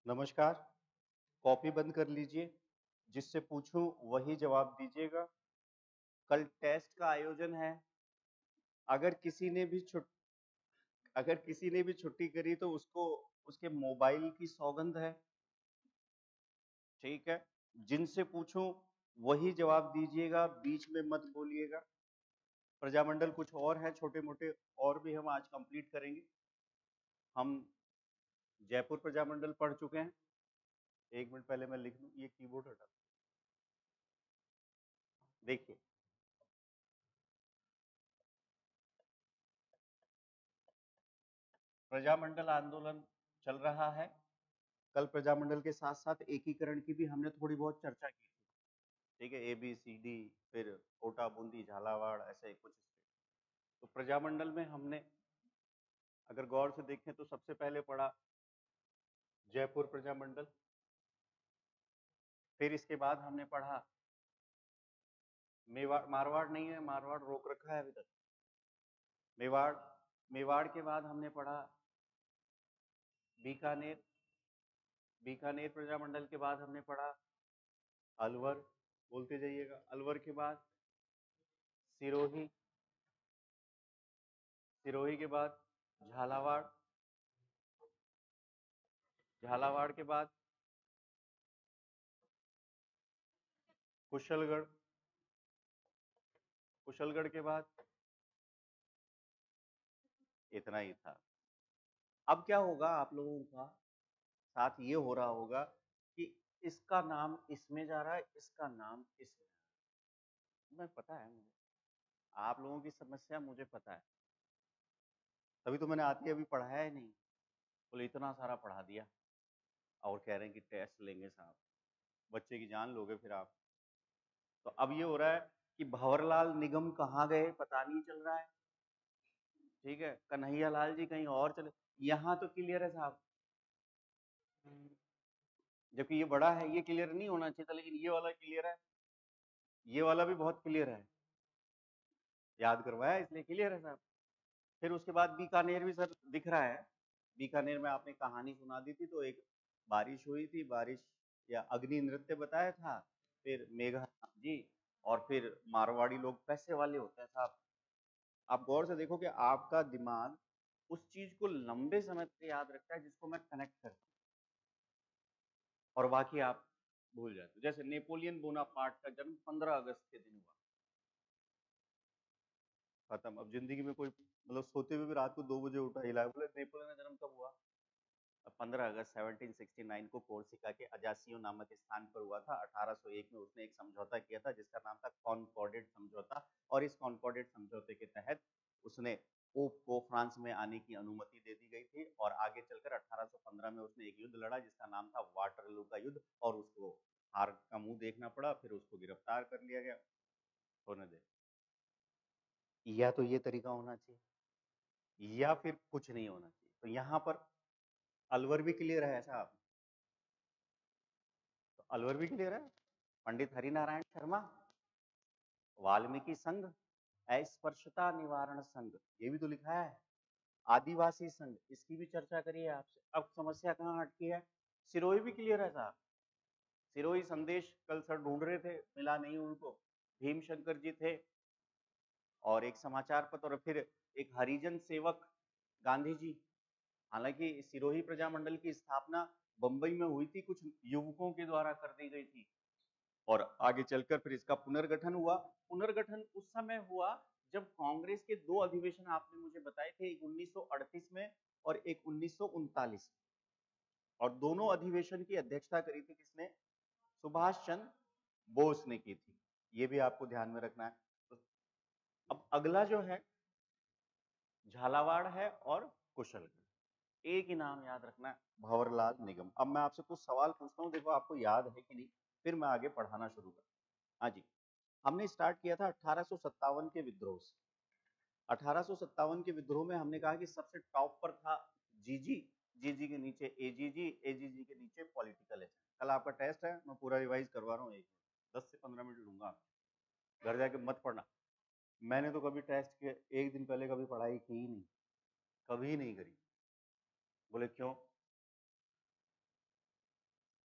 नमस्कार। कॉपी बंद कर लीजिए। जिससे पूछूं वही जवाब दीजिएगा। कल टेस्ट का आयोजन है। अगर किसी ने भी छुट अगर किसी ने भी छुट्टी करी तो उसको उसके मोबाइल की सौगंध है। ठीक है। जिनसे पूछूं वही जवाब दीजिएगा, बीच में मत बोलिएगा। प्रजामंडल कुछ और है, छोटे मोटे और भी हम आज कंप्लीट करेंगे। हम जयपुर प्रजामंडल पढ़ चुके हैं। एक मिनट पहले मैं लिख लूं, ये कीबोर्ड हटा। देखिए, प्रजामंडल आंदोलन चल रहा है। कल प्रजामंडल के साथ साथ एकीकरण की भी हमने थोड़ी बहुत चर्चा की थी। ठीक है, ABCD, फिर कोटा, बूंदी, झालावाड़, ऐसे कुछ स्टेट। तो प्रजामंडल में हमने अगर गौर से देखें तो सबसे पहले पढ़ा जयपुर प्रजामंडल। फिर इसके बाद हमने पढ़ा मेवाड़, मारवाड़ नहीं है, मारवाड़ रोक रखा है अभी तक। मेवाड़, मेवाड़ के बाद हमने पढ़ा बीकानेर। बीकानेर प्रजामंडल के बाद हमने पढ़ा अलवर। बोलते जाइएगा। अलवर के बाद सिरोही। सिरोही के बाद झालावाड़। झालावाड़ के बाद कुशलगढ़। कुशलगढ़ के बाद इतना ही था। अब क्या होगा आप लोगों का साथ ये हो रहा होगा कि इसका नाम इसमें जा रहा है, इसका नाम इसमें। मैं पता है मुझे, आप लोगों की समस्या मुझे पता है। तभी तो मैंने आते अभी पढ़ाया ही नहीं। बोले इतना सारा पढ़ा दिया और कह रहे हैं कि टेस्ट लेंगे साहब। बच्चे की जान लोगे फिर आप। तो अब ये हो रहा है कि भंवरलाल निगम कहाँ गए पता नहीं चल रहा है। ठीक है, कन्हैया लाल जी कहीं और चले। यहाँ तो क्लियर है साहब। जबकि ये बड़ा है, ये क्लियर नहीं होना चाहिए था, लेकिन ये वाला क्लियर है। ये वाला भी बहुत क्लियर है, याद करवाया इसलिए क्लियर है साहब। फिर उसके बाद बीकानेर भी सर दिख रहा है। बीकानेर में आपने कहानी सुना दी थी, तो एक बारिश हुई थी, बारिश या अग्नि नृत्य बताया था। फिर मेघा जी, और फिर मारवाड़ी लोग पैसे वाले होते हैं साहब। आप गौर से देखो कि आपका दिमाग उस चीज को लंबे समय तक याद रखता है जिसको मैं कनेक्ट करता हूँ, और बाकी आप भूल जाते हो। जैसे नेपोलियन बोनापार्ट का जन्म 15 अगस्त के दिन हुआ। खत्म। अब जिंदगी में कोई मतलब सोते हुए भी रात को 2 बजे उठा हिला बोले नेपोलियन का जन्म कब हुआ? 15 अगस्त 1769 को कोर्सिका के अजासियो नामक स्थान पर हुआ था। 1801 में उसने एक समझौता किया था जिसका नाम था कॉनकॉर्डेट समझौता, और इस कॉनकॉर्डेट समझौते के तहत उसने पोप को फ्रांस में आने की अनुमति दे दी गई थी। और आगे चलकर 1815 में उसने एक युद्ध लड़ा जिसका नाम था वाटरलू का युद्ध, और उसको हार का मुंह देखना पड़ा, फिर उसको गिरफ्तार कर लिया गया। होने दे। या तो ये तरीका होना चाहिए या फिर कुछ नहीं होना चाहिए। तो यहाँ पर अलवर भी क्लियर है साहब। तो अलवर भी क्लियर है। पंडित हरिनारायण शर्मा, वाल्मीकि संघ, अस्पृश्यता निवारण संघ, ये भी तो लिखा है। आदिवासी संघ, इसकी भी चर्चा करिए आपसे। अब समस्या कहाँ हटकी है? सिरोही भी क्लियर है साहब। सिरोही संदेश कल सर ढूंढ रहे थे, मिला नहीं उनको। भीमशंकर जी थे, और एक समाचार पत्र, और फिर एक हरिजन सेवक गांधी जी। हालांकि सिरोही प्रजामंडल की स्थापना बंबई में हुई थी, कुछ युवकों के द्वारा कर दी गई थी, और आगे चलकर फिर इसका पुनर्गठन हुआ। पुनर्गठन उस समय हुआ जब कांग्रेस के दो अधिवेशन आपने मुझे बताए थे, एक 1938 में और एक 1939। और दोनों अधिवेशन की अध्यक्षता करी थी किसने? सुभाष चंद्र बोस ने की थी। ये भी आपको ध्यान में रखना है। तो अब अगला जो है झालावाड़ है और कुशलगढ़। एक ही नाम याद रखना है, भंवरलाल निगम। अब मैं आपसे कुछ सवाल पूछता हूं, देखो आपको याद है कि नहीं, फिर मैं आगे पढ़ाना शुरू कर। हाँ जी। हमने स्टार्ट किया था 1857 के विद्रोह से। 1857 के विद्रोह में हमने कहा कि सबसे टॉप पर था जीजी। जीजी के नीचे एजीजी, एजीजी के नीचे पॉलिटिकल एजेंट। कल आपका टेस्ट है, मैं पूरा रिवाइज करवा रहा हूँ। 1 10 से 15 मिनट लूंगा। घर जाके मत पढ़ना। मैंने तो कभी टेस्ट के एक दिन पहले कभी पढ़ाई की ही नहीं, कभी नहीं करी। बोले क्यों?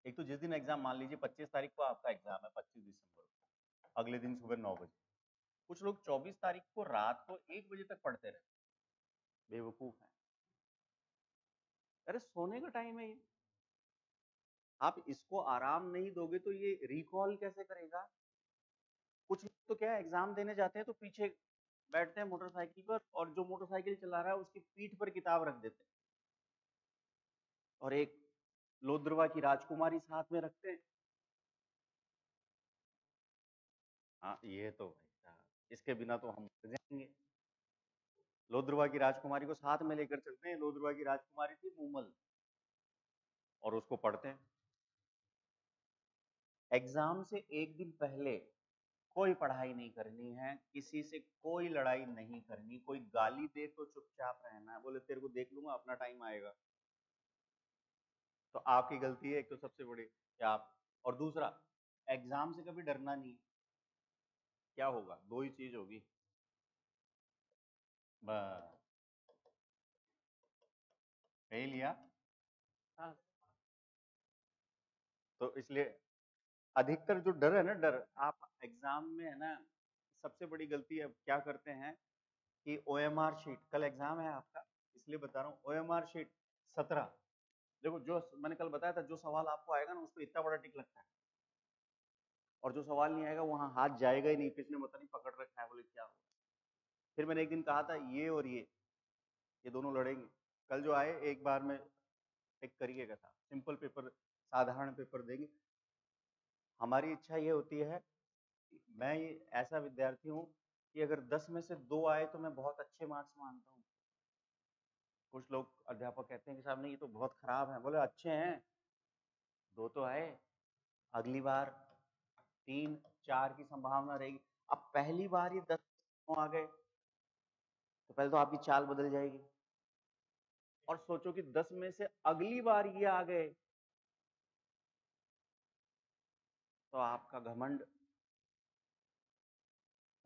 एक तो जिस दिन एग्जाम, मान लीजिए 25 तारीख को आपका एग्जाम है, 25 दिसंबर को, अगले दिन सुबह 9 बजे, कुछ लोग 24 तारीख को रात को 1 बजे तक पढ़ते रहे, बेवकूफ है। अरे सोने का टाइम है ये, आप इसको आराम नहीं दोगे तो ये रिकॉल कैसे करेगा? कुछ लोग तो क्या एग्जाम देने जाते हैं तो पीछे बैठते हैं मोटरसाइकिल पर, और जो मोटरसाइकिल चला रहा है उसकी पीठ पर किताब रख देते हैं, और एक लोद्रवा की राजकुमारी साथ में रखते हैं। हाँ ये तो भाई साहब, इसके बिना तो हम मर जाएंगे। लोद्रवा की राजकुमारी को साथ में लेकर चलते हैं। लोद्रवा की राजकुमारी थी मूमल, और उसको पढ़ते हैं। एग्जाम से एक दिन पहले कोई पढ़ाई नहीं करनी है, किसी से कोई लड़ाई नहीं करनी, कोई गाली दे तो चुपचाप रहना है, बोले तेरे को देख लूंगा, अपना टाइम आएगा। तो आपकी गलती है एक तो सबसे बड़ी कि आप, और दूसरा एग्जाम से कभी डरना नहीं। क्या होगा? दो ही चीज होगी बस, फेल या हाँ। तो इसलिए अधिकतर जो डर है ना, डर आप एग्जाम में है ना, सबसे बड़ी गलती अब क्या करते हैं कि ओएमआर शीट, कल एग्जाम है आपका इसलिए बता रहा हूँ, ओएमआर शीट 17, देखो जो मैंने कल बताया था, जो सवाल आपको आएगा ना उस पर इतना बड़ा टिक लगता है, और जो सवाल नहीं आएगा वहां हाथ जाएगा ही नहीं, किसने पता नहीं पकड़ रखा है, बोले क्या होगा। फिर मैंने एक दिन कहा था ये और ये दोनों लड़ेंगे। कल जो आए एक बार में टिक करिएगा था, सिंपल पेपर, साधारण पेपर देंगे। हमारी इच्छा ये होती है, मैं ये ऐसा विद्यार्थी हूँ कि अगर 10 में से 2 आए तो मैं बहुत अच्छे मार्क्स मानता हूँ। कुछ लोग अध्यापक कहते हैं कि साहब नहीं ये तो बहुत खराब है, बोले अच्छे हैं, 2 तो आए, अगली बार 3 4 की संभावना रहेगी। अब पहली बार ये 10 आ गए तो पहले तो आपकी चाल बदल जाएगी, और सोचो कि 10 में से अगली बार ये आ गए तो आपका घमंड,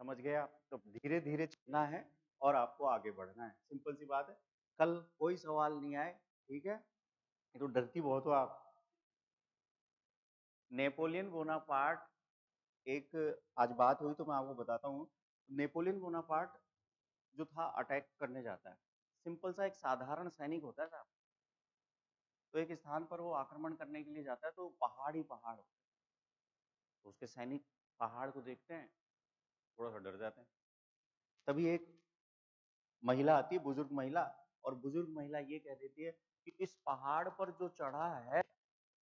समझ गए आप? तो धीरे धीरे चलना है और आपको आगे बढ़ना है, सिंपल सी बात है। कल कोई सवाल नहीं आए, ठीक है, ये तो डरती बहुत हो आप। नेपोलियन बोनापार्ट, एक आज बात हुई तो मैं आपको बताता हूँ। नेपोलियन बोनापार्ट जो था अटैक करने जाता है, सिंपल सा एक साधारण सैनिक होता है साहब, तो एक स्थान पर वो आक्रमण करने के लिए जाता है, तो पहाड़ ही पहाड़ होते हैं, तो उसके सैनिक पहाड़ को देखते हैं, थोड़ा सा डर जाते हैं। तभी एक महिला आती है, बुजुर्ग महिला, और बुजुर्ग महिला ये कह देती है कि इस पहाड़ पर जो चढ़ा है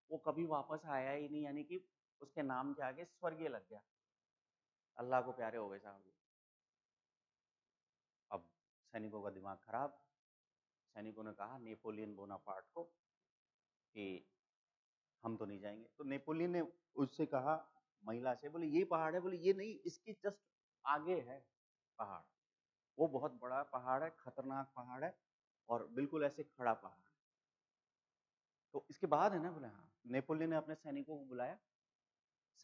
वो कभी वापस आया ही नहीं, यानी कि उसके नाम के आगे स्वर्गीय लग गया, अल्लाह को प्यारे हो गए साहब। अब सैनिकों का दिमाग खराब, सैनिकों ने कहा नेपोलियन बोनापार्ट को कि हम तो नहीं जाएंगे। तो नेपोलियन ने उससे कहा, महिला से, बोले ये पहाड़ है, बोले ये नहीं, इसकी जस्ट आगे है पहाड़, वो बहुत बड़ा पहाड़ है, खतरनाक पहाड़ है, और बिल्कुल ऐसे खड़ा पहाड़ है। तो इसके बाद है ना, बोले हाँ। नेपोलियन ने अपने सैनिकों को बुलाया,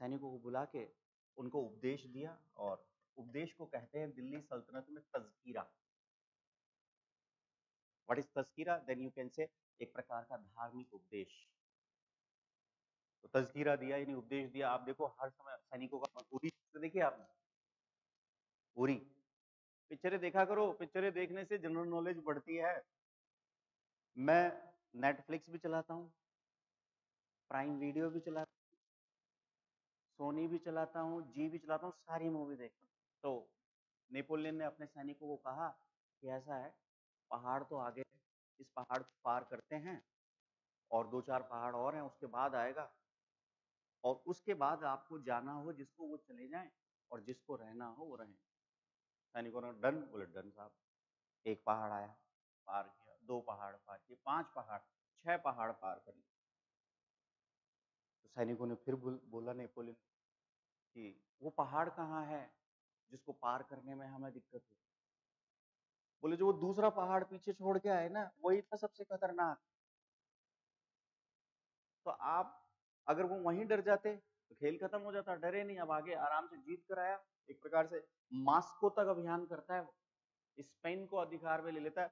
सैनिकों को बुला के उनको उपदेश दिया, और उपदेश को कहते हैं दिल्ली सल्तनत में तज़किरा। व्हाट इज तज़किरा? देन यू कैन से एक प्रकार का धार्मिक उपदेश। तो तज़किरा दिया यानी उपदेश दिया। आप देखो हर समय सैनिकों का, उरी देखिए आपने, उरी, पिक्चरें देखा करो, पिक्चरें देखने से जनरल नॉलेज बढ़ती है। मैं नेटफ्लिक्स भी चलाता हूँ, प्राइम वीडियो भी चलाता हूँ, सोनी भी चलाता हूँ, जी भी चलाता हूँ, सारी मूवी देखता हूँ। तो नेपोलियन ने अपने सैनिकों को कहा कि ऐसा है, पहाड़ तो आगे है, इस पहाड़ को पार करते हैं, और 2 4 पहाड़ और हैं, उसके बाद आएगा, और उसके बाद आपको जाना हो जिसको वो चले जाएं, और जिसको रहना हो वो रहें। सैनिकों ने डन, बोले डन साहब। एक पहाड़ आया, पार किया, 2 पहाड़ पार किए, 5 पहाड़, 6 पहाड़ पार कर लिए। तो सैनिकों ने फिर बोला नेपोलियन कि वो पहाड़ कहाँ है जिसको पार करने में हमें दिक्कत हुई? बोले जो वो दूसरा पहाड़ पीछे छोड़ के आए ना, वही था सबसे खतरनाक। तो आप अगर वो वहीं डर जाते तो खेल खत्म हो जाता, डरे नहीं, अब आगे आराम से जीत कर आया। एक प्रकार से मास्को तक अभियान करता है वो, स्पेन को अधिकार में ले लेता है।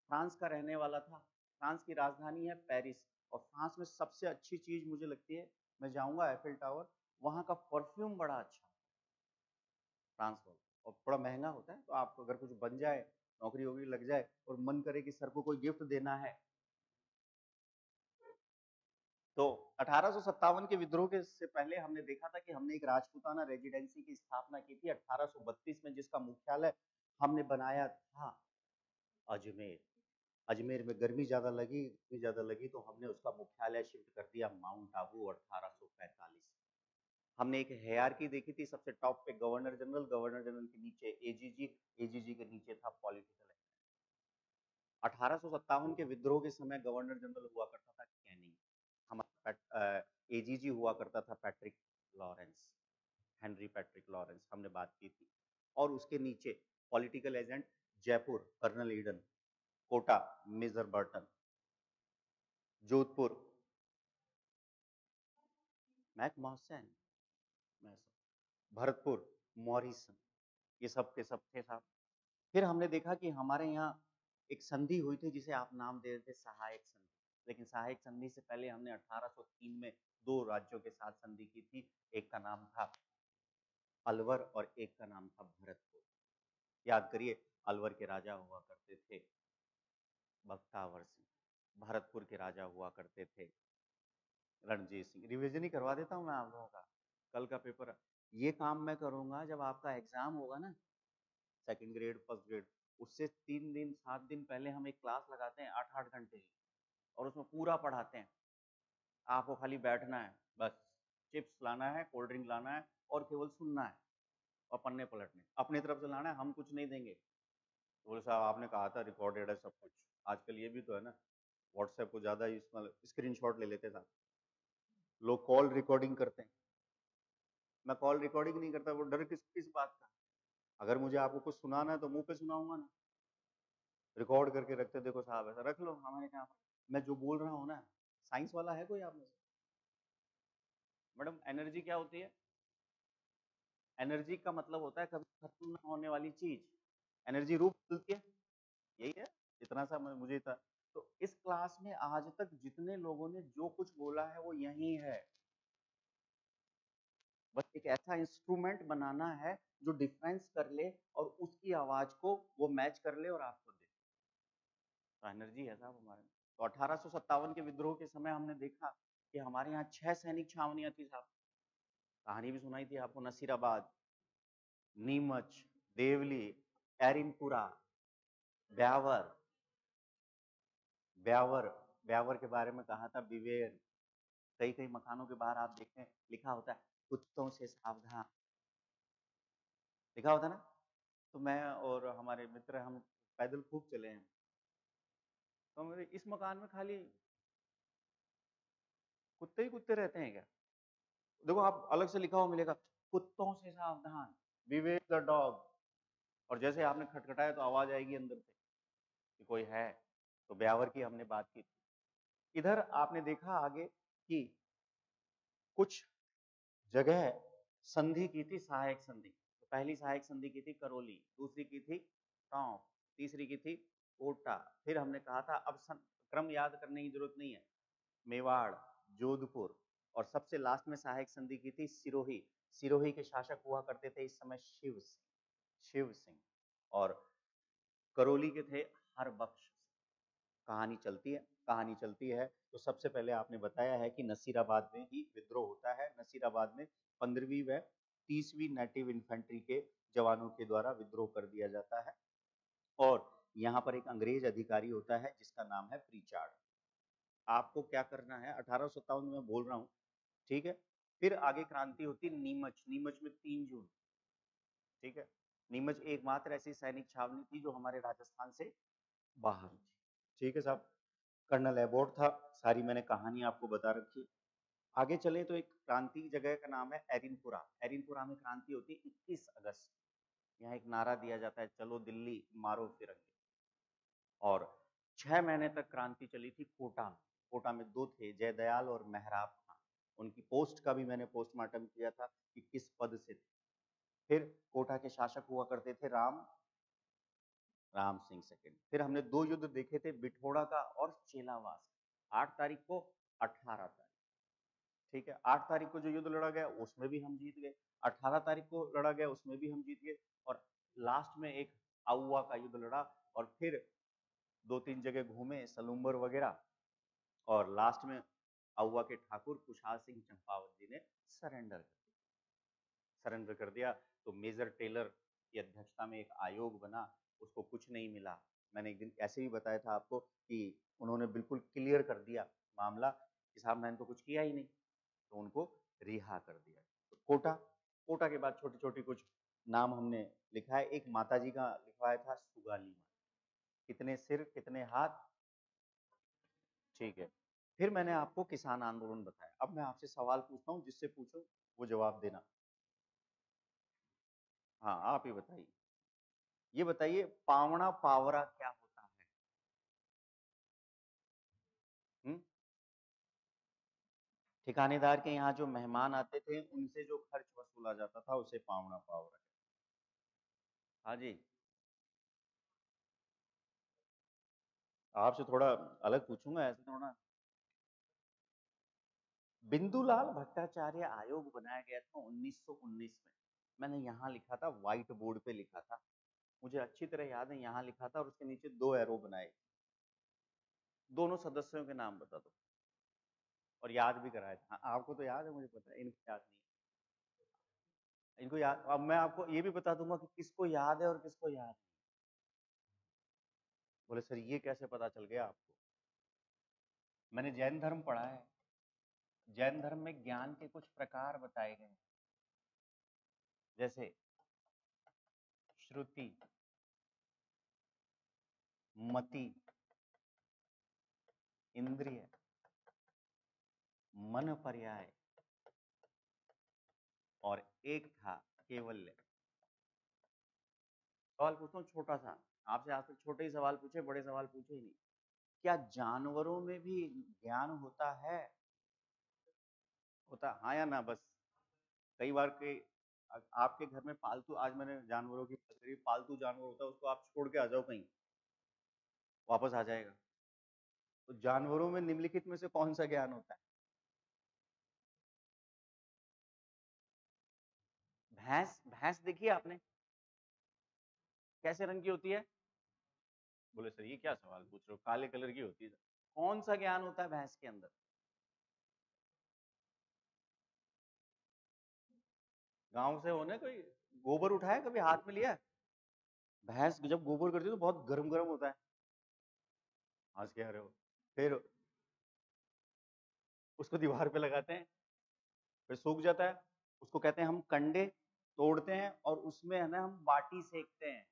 फ्रांस का रहने वाला था, फ्रांस की राजधानी है पेरिस, और फ्रांस में सबसे अच्छी चीज मुझे लगती है, मैं जाऊंगा एफिल टावर, वहां का परफ्यूम बड़ा अच्छा है फ्रांस वाला, और बड़ा महंगा होता है। तो आपको अगर कुछ बन जाए, नौकरी वोकरी लग जाए और मन करे कि सर को कोई गिफ्ट देना है, तो 1857 के विद्रोह के से पहले हमने देखा था कि हमने एक राजपूताना रेजिडेंसी की स्थापना की थी 1832 में, जिसका मुख्यालय हमने बनाया था अजमेर। अजमेर में गर्मी ज्यादा लगी, इतनी ज्यादा लगी तो हमने उसका मुख्यालय शिफ्ट कर दिया माउंट आबू 1845। हमने एक हायरार्की देखी थी, सबसे टॉप पे गवर्नर जनरल, गवर्नर जनरल के नीचे एजीजी, एजीजी के नीचे था पॉलिटिकल। 1857 के विद्रोह के समय गवर्नर जनरल हुआ करता था कैनिंग, हमारा एजीजी हुआ करता था Patrick Lawrence, Henry Patrick Lawrence, हमने बात की थी। और उसके नीचे political agent Jaipur colonel Eden, Kota major Burton, Jodhpur Mac Mason, Bharatpur Morrison, ये सब के सब थे साहब। फिर हमने देखा कि हमारे यहाँ एक संधि हुई थी जिसे आप नाम दे रहे थे सहायक संधि, लेकिन सहायक संधि से पहले हमने 1803 में दो राज्यों के साथ संधि की थी, एक का नाम था अलवर और एक का नाम था भरतपुर। याद करिए, अलवर के राजा हुआ करते थे बख्तावर सिंह, भरतपुर के राजा हुआ करते थे रणजीत सिंह। रिवीजन ही करवा देता हूँ मैं आप लोगों का, कल का पेपर ये काम मैं करूंगा जब आपका एग्जाम होगा ना, सेकंड ग्रेड फर्स्ट ग्रेड, उससे 3 दिन 7 दिन पहले हम एक क्लास लगाते हैं 8-8 घंटे की, और उसमें पूरा पढ़ाते हैं। आपको खाली बैठना है बस, चिप्स लाना है, कोल्ड ड्रिंक लाना है और केवल सुनना है और पन्ने पलटने अपनी तरफ से लाना है, हम कुछ नहीं देंगे। तो बोले साहब आपने कहा था रिकॉर्डेड है सब कुछ। आजकल ये भी तो है ना, व्हाट्सएप को ज्यादा स्क्रीन शॉट ले लेते हैं, लोग कॉल रिकॉर्डिंग करते हैं। मैं कॉल रिकॉर्डिंग नहीं करता, वो डर किस किस बात का। अगर मुझे आपको कुछ सुनाना है तो मुंह पे सुनाऊंगा ना, रिकॉर्ड करके रखते, देखो साहब ऐसा रख लो हमारे यहाँ। मैं जो बोल रहा हूँ ना, साइंस वाला है कोई आप में से? मैडम एनर्जी क्या होती है? एनर्जी का मतलब होता है कभी खत्म ना होने वाली चीज, एनर्जी रूप बदलती है, यही है। इतना सा मुझे था। तो इस क्लास में आज तक जितने लोगों ने जो कुछ बोला है वो यही है, बस एक ऐसा इंस्ट्रूमेंट बनाना है जो डिफरेंस कर ले और उसकी आवाज को वो मैच कर ले और आपको दे। तो एनर्जी है साहब हमारे में। तो 1857 के विद्रोह के समय हमने देखा कि हमारे यहाँ 6 सैनिक छावनियां थी साहब, कहानी भी सुनाई थी आपको, नसीराबाद, नीमच, देवली, एरिनपुरा, ब्यावर, ब्यावर, ब्यावर के बारे में कहा था बिवेर। कई कई मकानों के बाहर आप देखें लिखा होता है कुत्तों से सावधान, लिखा होता है ना। तो मैं और हमारे मित्र हम पैदल खूब चले हैं, तो मेरे इस मकान में खाली कुत्ते ही कुत्ते रहते हैं क्या? देखो आप अलग से लिखा हुआ मिलेगा कुत्तों से सावधान, बिवेक द डॉग, और जैसे आपने खटखटाया तो आवाज आएगी अंदर से कि कोई है। तो ब्यावर की हमने बात की थी। इधर आपने देखा आगे कि कुछ जगह संधि की थी, सहायक संधि। तो पहली सहायक संधि की थी करौली, दूसरी की थी टोंक, तीसरी की थी कोटा। फिर हमने कहा था अब क्रम याद करने की जरूरत नहीं है, मेवाड़, जोधपुर, और सबसे लास्ट में सहायक संधि की थी सिरोही। सिरोही के शासक हुआ करते थे इस समय शिव सिंह, शिव सिंह, और करौली के थे हरबख्श। कहानी चलती है, कहानी चलती है। तो सबसे पहले आपने बताया है कि नसीराबाद में ही विद्रोह होता है। नसीराबाद में 15वीं व 30वीं नेटिव इन्फेंट्री के जवानों के द्वारा विद्रोह कर दिया जाता है, और यहाँ पर एक अंग्रेज अधिकारी होता है जिसका नाम है प्रीचार्ड। आपको क्या करना है, 1857 में बोल रहा हूँ, ठीक है। फिर आगे क्रांति होती नीमच, नीमच में 3 जून, ठीक है। नीमच एकमात्र ऐसी सैनिक छावनी थी जो हमारे राजस्थान से बाहर थी, ठीक है साहब। कर्नल एबोर्ड था, सारी मैंने कहानी आपको बता रखी। आगे चले तो एक क्रांति जगह का नाम है एरिनपुरा। एरिनपुरा में क्रांति होती है 21 अगस्त। यहाँ एक नारा दिया जाता है चलो दिल्ली मारो फिरंगी। और 6 महीने तक क्रांति चली थी कोटा में। कोटा में दो थे, जयदयाल और मेहराब खान। उनकी पोस्ट का भी मैंने पोस्टमार्टम किया था कि किस पद से थे। फिर कोटा के शासक हुआ करते थे राम सिंह सेकंड। फिर हमने 2 युद्ध देखे थे, बिठोड़ा का और चेलावास। 8 तारीख को 18 तारीख, ठीक है। 8 तारीख को जो युद्ध लड़ा गया उसमें भी हम जीत गए, 18 तारीख को लड़ा गया उसमें भी हम जीत गए, और लास्ट में एक आउवा का युद्ध लड़ा, और फिर 2-3 जगह घूमे सलूम्बर वगैरह, और लास्ट में आउवा के ठाकुर कुशाल सिंह चंपावत जी ने सरेंडर कर दिया। तो मेजर टेलर की अध्यक्षता में एक आयोग बना, उसको कुछ नहीं मिला। मैंने एक दिन ऐसे ही बताया था आपको कि उन्होंने बिल्कुल क्लियर कर दिया मामला कि साहब मैंने तो कुछ किया ही नहीं, तो उनको रिहा कर दिया। तो कोटा के बाद छोटी छोटी कुछ नाम हमने लिखा है। एक माता जी का लिखवाया था सुगाली माता, कितने सिर कितने हाथ, ठीक है। फिर मैंने आपको किसान आंदोलन बताया। अब मैं आपसे सवाल पूछता हूँ, जिससे पूछो वो जवाब देना। हाँ आप ही बताइए, ये बताइए पावड़ा पावरा क्या होता है? हम्म? ठिकानेदार के यहाँ जो मेहमान आते थे उनसे जो खर्च वसूला जाता था उसे पावड़ा पावरा। हाँ जी, आपसे थोड़ा अलग पूछूंगा, ऐसे थोड़ा। बिंदुलाल भट्टाचार्य आयोग बनाया गया था 1919 में। मैंने यहाँ लिखा था, व्हाइट बोर्ड पे लिखा था, मुझे अच्छी तरह याद है, यहाँ लिखा था, और उसके नीचे 2 एरो बनाए। दोनों सदस्यों के नाम बता दो, और याद भी कराया था। आपको तो याद है, मुझे पता है, इनको याद नहीं है। इनको याद, अब मैं आपको ये भी बता दूंगा कि किसको याद है और किसको याद नहीं। बोले सर ये कैसे पता चल गया आपको? मैंने जैन धर्म पढ़ा है। जैन धर्म में ज्ञान के कुछ प्रकार बताए गए हैं, जैसे श्रुति, मति, इंद्रिय, मन पर्याय, और एक था केवल्य। सवाल पूछता हूँ छोटा सा, आपसे आज तक छोटे ही सवाल पूछे, बड़े सवाल पूछे ही नहीं। क्या जानवरों में भी ज्ञान होता है? होता, हाँ या ना? बस कई बार के आपके घर में पालतू, आज मैंने जानवरों की बात करी, पालतू जानवर होता है, उसको आप छोड़ के आ जाओ कहीं, वापस आ जाएगा। तो जानवरों में निम्नलिखित में से कौन सा ज्ञान होता है? भैंस, भैंस देखिए आपने, कैसे रंग की होती है? बोले सर ये क्या सवाल पूछ रहे हो, काले कलर की होती है। कौन सा ज्ञान होता है भैंस के अंदर? गांव से होने कोई गोबर उठाया, कभी हाथ में लिया? भैंस जब गोबर करती है तो बहुत गरम गरम होता है। हंस के आ रहे हो? फिर उसको दीवार पे लगाते हैं, फिर सूख जाता है, उसको कहते हैं हम कंडे, तोड़ते हैं और उसमें है ना हम बाटी सेकते हैं,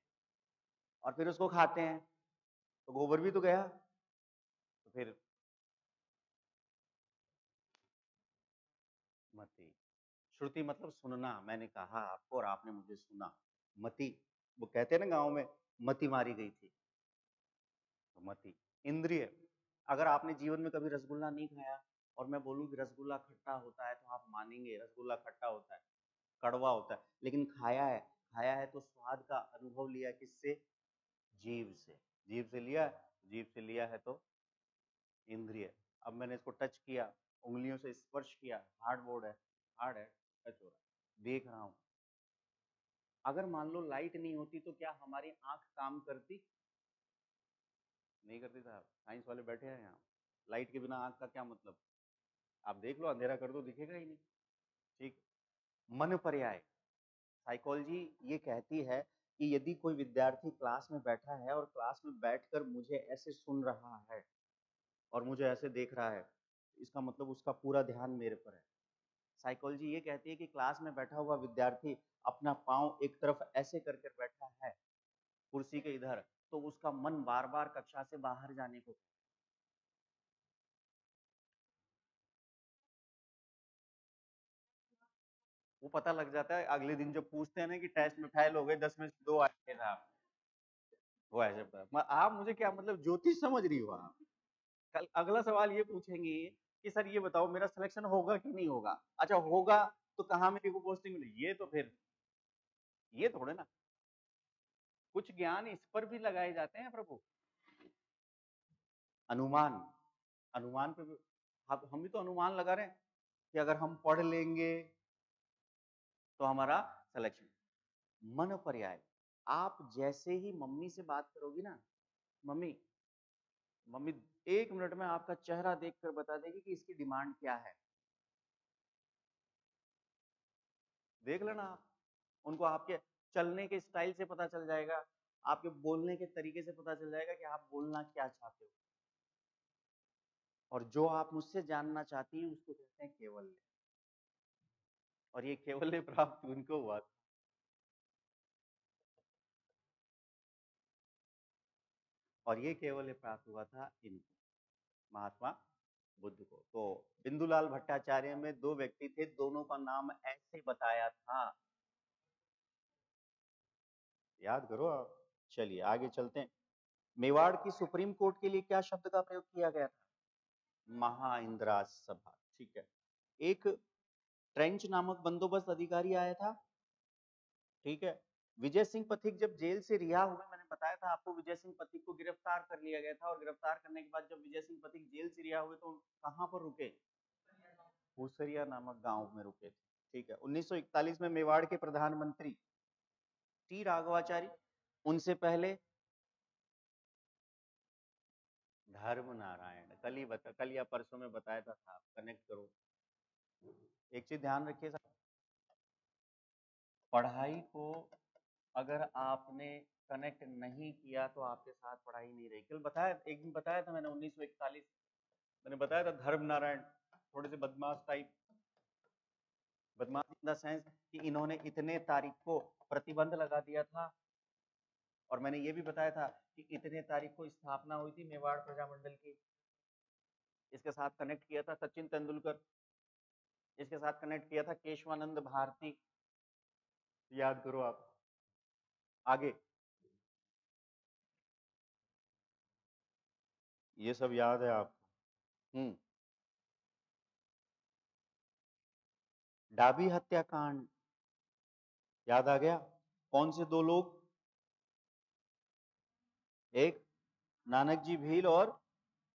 और फिर उसको खाते हैं, तो गोबर भी तो गया। तो फिर मति, श्रुति मतलब सुनना, मैंने कहा आपको और आपने मुझे सुना। मति, वो कहते हैं ना गांव में, मति मारी गई थी, तो मति। इंद्रिय, अगर आपने जीवन में कभी रसगुल्ला नहीं खाया और मैं बोलूं कि रसगुल्ला खट्टा होता है, तो आप मानेंगे रसगुल्ला खट्टा होता है, कड़वा होता है, लेकिन खाया है। खाया है तो स्वाद का अनुभव लिया किससे? जीव से। जीव से लिया, जीव से लिया है तो इंद्रिय। अब मैंने इसको टच किया, उंगलियों से स्पर्श किया, हार्ड बोर्ड है, हार्ड है, टच हो रहा है, देख रहा हूं। अगर मान लो लाइट नहीं होती तो क्या हमारी आंख काम करती? नहीं करती साहब, साइंस वाले बैठे हैं यहाँ। लाइट के बिना आंख का क्या मतलब? आप देख लो, अंधेरा कर दो, दिखेगा ही नहीं। ठीक। मन पर्याय, साइकोलॉजी ये कहती है कि यदि कोई विद्यार्थी क्लास में बैठा है और क्लास में बैठकर मुझे ऐसे सुन रहा है और मुझे ऐसे देख रहा है, इसका मतलब उसका पूरा ध्यान मेरे पर है। साइकोलॉजी ये कहती है कि क्लास में बैठा हुआ विद्यार्थी अपना पाँव एक तरफ ऐसे करके बैठा है कुर्सी के इधर, तो उसका मन बार बार कक्षा से बाहर जाने को, वो पता लग जाता है अगले दिन जब पूछते हैं ना कि टेस्ट में फेल हो गए, 10 में से 2 आए थे साहब, वो ऐसे आप मुझे क्या मतलब ज्योतिष समझ रही हो आप? कल अगला सवाल ये पूछेंगे कि सर ये बताओ मेरा सिलेक्शन होगा कि नहीं होगा? अच्छा होगा तो कहाँ मेरे को पोस्टिंग मिलेगी? ये तो फिर ये थोड़े ना, कुछ ज्ञान इस पर भी लगाए जाते हैं प्रभु। अनुमान, अनुमान पे भी, हम भी तो अनुमान लगा रहे हैं कि अगर हम पढ़ लेंगे तो हमारा सिलेक्शन। मन पर्याय, आप जैसे ही मम्मी से बात करोगी ना, मम्मी मम्मी 1 मिनट में आपका चेहरा देखकर बता देगी कि इसकी डिमांड क्या है। देख लेना आप, उनको आपके चलने के स्टाइल से पता चल जाएगा, आपके बोलने के तरीके से पता चल जाएगा कि आप बोलना क्या चाहते हो। और जो आप मुझसे जानना चाहती हैं उसको कहते हैं केवल्य। और ये केवल्य प्राप्त उनको हुआ था। और ये केवल्य प्राप्त हुआ था इनको, महात्मा बुद्ध को। तो बिंदुलाल भट्टाचार्य में 2 व्यक्ति थे, दोनों का नाम ऐसे बताया था, याद करो आप। चलिए आगे चलते हैं। मेवाड़ की सुप्रीम कोर्ट के लिए क्या शब्द का प्रयोग किया गया था? महाइंद्राज सभा। ठीक है। एक ट्रेंच नामक बंदोबस्त अधिकारी आया था, ठीक है। विजय सिंह पथिक जब जेल से रिहा हुए, मैंने बताया था आपको, विजय सिंह पथिक को गिरफ्तार कर लिया गया था, और गिरफ्तार करने के बाद जब विजय सिंह पथिक जेल से रिहा हुए तो कहां पर रुके? फूसरिया नामक गांव में रुके थे, ठीक है। 1941 में मेवाड़ के प्रधानमंत्री टी राघवाचारी, उनसे पहले धर्म नारायण, कल या परसों में बताया था साहब, कनेक्ट करो। एक चीज ध्यान रखिए साहब, पढ़ाई को अगर आपने कनेक्ट नहीं किया तो आपके साथ पढ़ाई नहीं रही। कल बताया, एक दिन बताया था मैंने 1941, मैंने बताया था धर्म नारायण थोड़े से बदमाश टाइप, बदमाश इन द सेंस कि इन्होंने इतने तारीख को प्रतिबंध लगा दिया था। और मैंने ये भी बताया था कि इतने तारीख को स्थापना हुई थी मेवाड़ प्रजामंडल की। इसके साथ कनेक्ट किया था सचिन तेंदुलकर, इसके साथ कनेक्ट किया था केशवानंद भारती, याद करो आप। आगे ये सब याद है आपको? डाबी हत्याकांड याद आ गया? कौन से 2 लोग? एक नानक जी भील और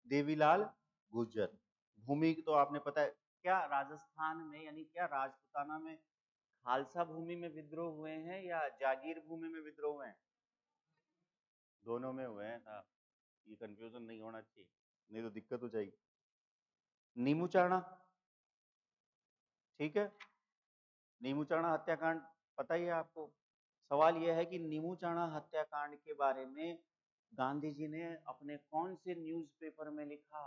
देवीलाल गुर्जर। भूमि तो आपने पता है, क्या राजस्थान में यानी क्या राजपुताना में खालसा भूमि में विद्रोह हुए हैं या जागीर भूमि में विद्रोह हुए हैं? दोनों में हुए हैं साहब, ये कंफ्यूजन नहीं होना चाहिए, नहीं तो दिक्कत हो जाएगी। नीमूचाणा, ठीक है, नीमूचाणा हत्याकांड पता ही है आपको। सवाल यह है कि नीमूचाणा हत्याकांड के बारे में गांधी जी ने अपने कौन से न्यूज़पेपर में लिखा?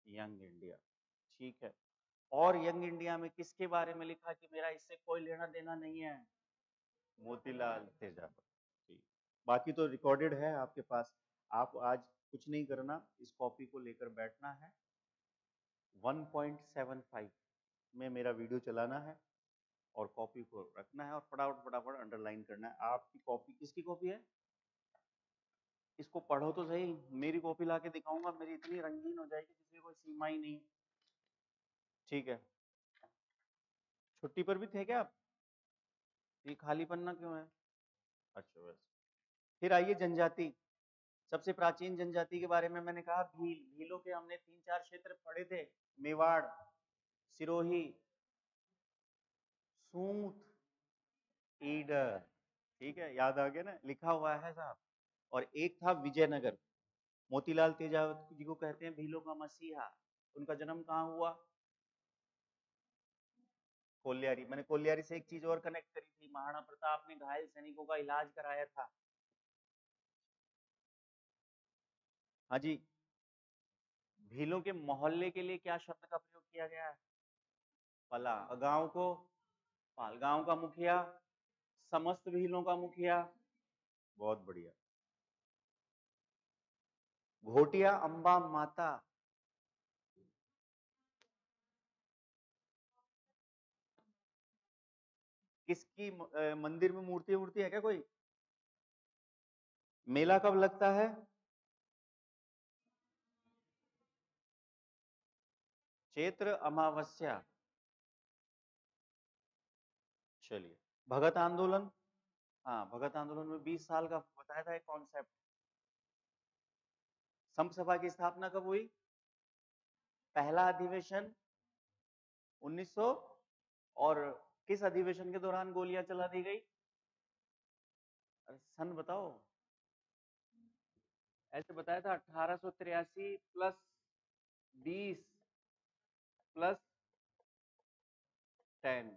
यंग इंडिया, ठीक है। और यंग इंडिया में किसके बारे में लिखा कि मेरा इससे कोई लेना देना नहीं है? मोतीलाल तेजाब, ठीक। बाकी तो रिकॉर्डेड है आपके पास। आप आज कुछ नहीं करना, इस कॉपी को लेकर बैठना है, 1.75 में मेरा वीडियो चलाना है और कॉपी को रखना है और फटाफट फटाफट अंडरलाइन करना है। आपकी कॉपी किसकी कॉपी है? इसको पढ़ो तो सही, मेरी कॉपी लाके दिखाऊंगा, मेरी इतनी रंगीन हो जाएगी जिसकी कोई सीमा ही नहीं, ठीक है। छुट्टी पर भी थे क्या आप? ये खाली पन्ना क्यों है? अच्छा बस। फिर आइए जनजाति, सबसे प्राचीन जनजाति के बारे में मैंने कहा भील। भीलों के हमने 3-4 क्षेत्र पढ़े थे, मेवाड़, सिरोही, सूत, ईडर, ठीक है, याद आ गया ना, लिखा हुआ है साहब। और एक था विजयनगर, मोतीलाल तेजावत जी को कहते हैं भीलों का मसीहा। उनका जन्म कहाँ हुआ? कोल्यारी। मैंने कोल्यारी से एक चीज और कनेक्ट करी थी, महाराणा प्रताप ने घायल सैनिकों का इलाज कराया था। हाँ जी। भीलों के मोहल्ले के लिए क्या शब्द का प्रयोग किया गया है? पला। गांव को पाल। गांव का मुखिया समस्त भीलों का मुखिया, बहुत बढ़िया। घोटिया अंबा माता, किसकी मंदिर में मूर्ति वूर्ति है क्या कोई? मेला कब लगता है? चैत्र अमावस्या। चलिए, भगत आंदोलन, हाँ भगत आंदोलन में 20 साल का बताया था एक कॉन्सेप्ट। संप सभा की स्थापना कब हुई? पहला अधिवेशन 1900, और किस अधिवेशन के दौरान गोलियां चला दी गई? सन बताओ। ऐसे बताया था 1883 प्लस 20 प्लस 10।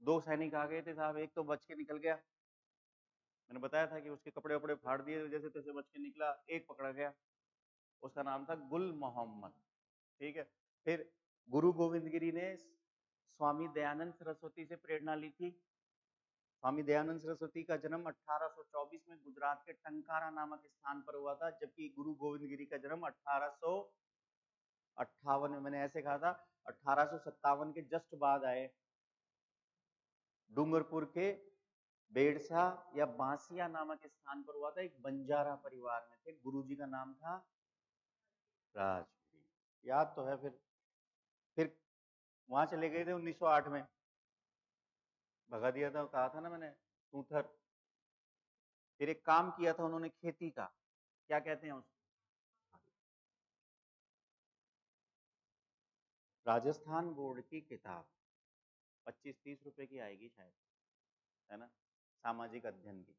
दो सैनिक आ गए थे साहब, एक तो बच के निकल गया, मैंने बताया था कि उसके कपड़े वपड़े फाड़ दिए, जैसे तैसे बच के निकला। एक पकड़ा गया, उसका नाम था गुल मोहम्मद। ठीक है। फिर गुरु गोविंद गिरी ने स्वामी दयानंद सरस्वती से प्रेरणा ली थी। स्वामी दयानंद सरस्वती का जन्म 1824 में गुजरात के टंकारा नामक स्थान पर हुआ था, जबकि गुरु गोविंद गिरी का जन्म 1858 में, मैंने ऐसे कहा था 1857 के जस्ट बाद आए। डूंगरपुर के बेड़सा या बांसिया नामक स्थान पर हुआ था, एक बंजारा परिवार में थे, गुरुजी का नाम था राजगिरी। याद तो है। फिर वहां चले गए थे 1908 में, भगा दिया था, कहा था ना मैंने, तूथर। फिर एक काम किया था उन्होंने खेती का, क्या कहते हैं उसको? राजस्थान बोर्ड की किताब 25-30 रुपए की आएगी शायद, है ना, सामाजिक अध्ययन की,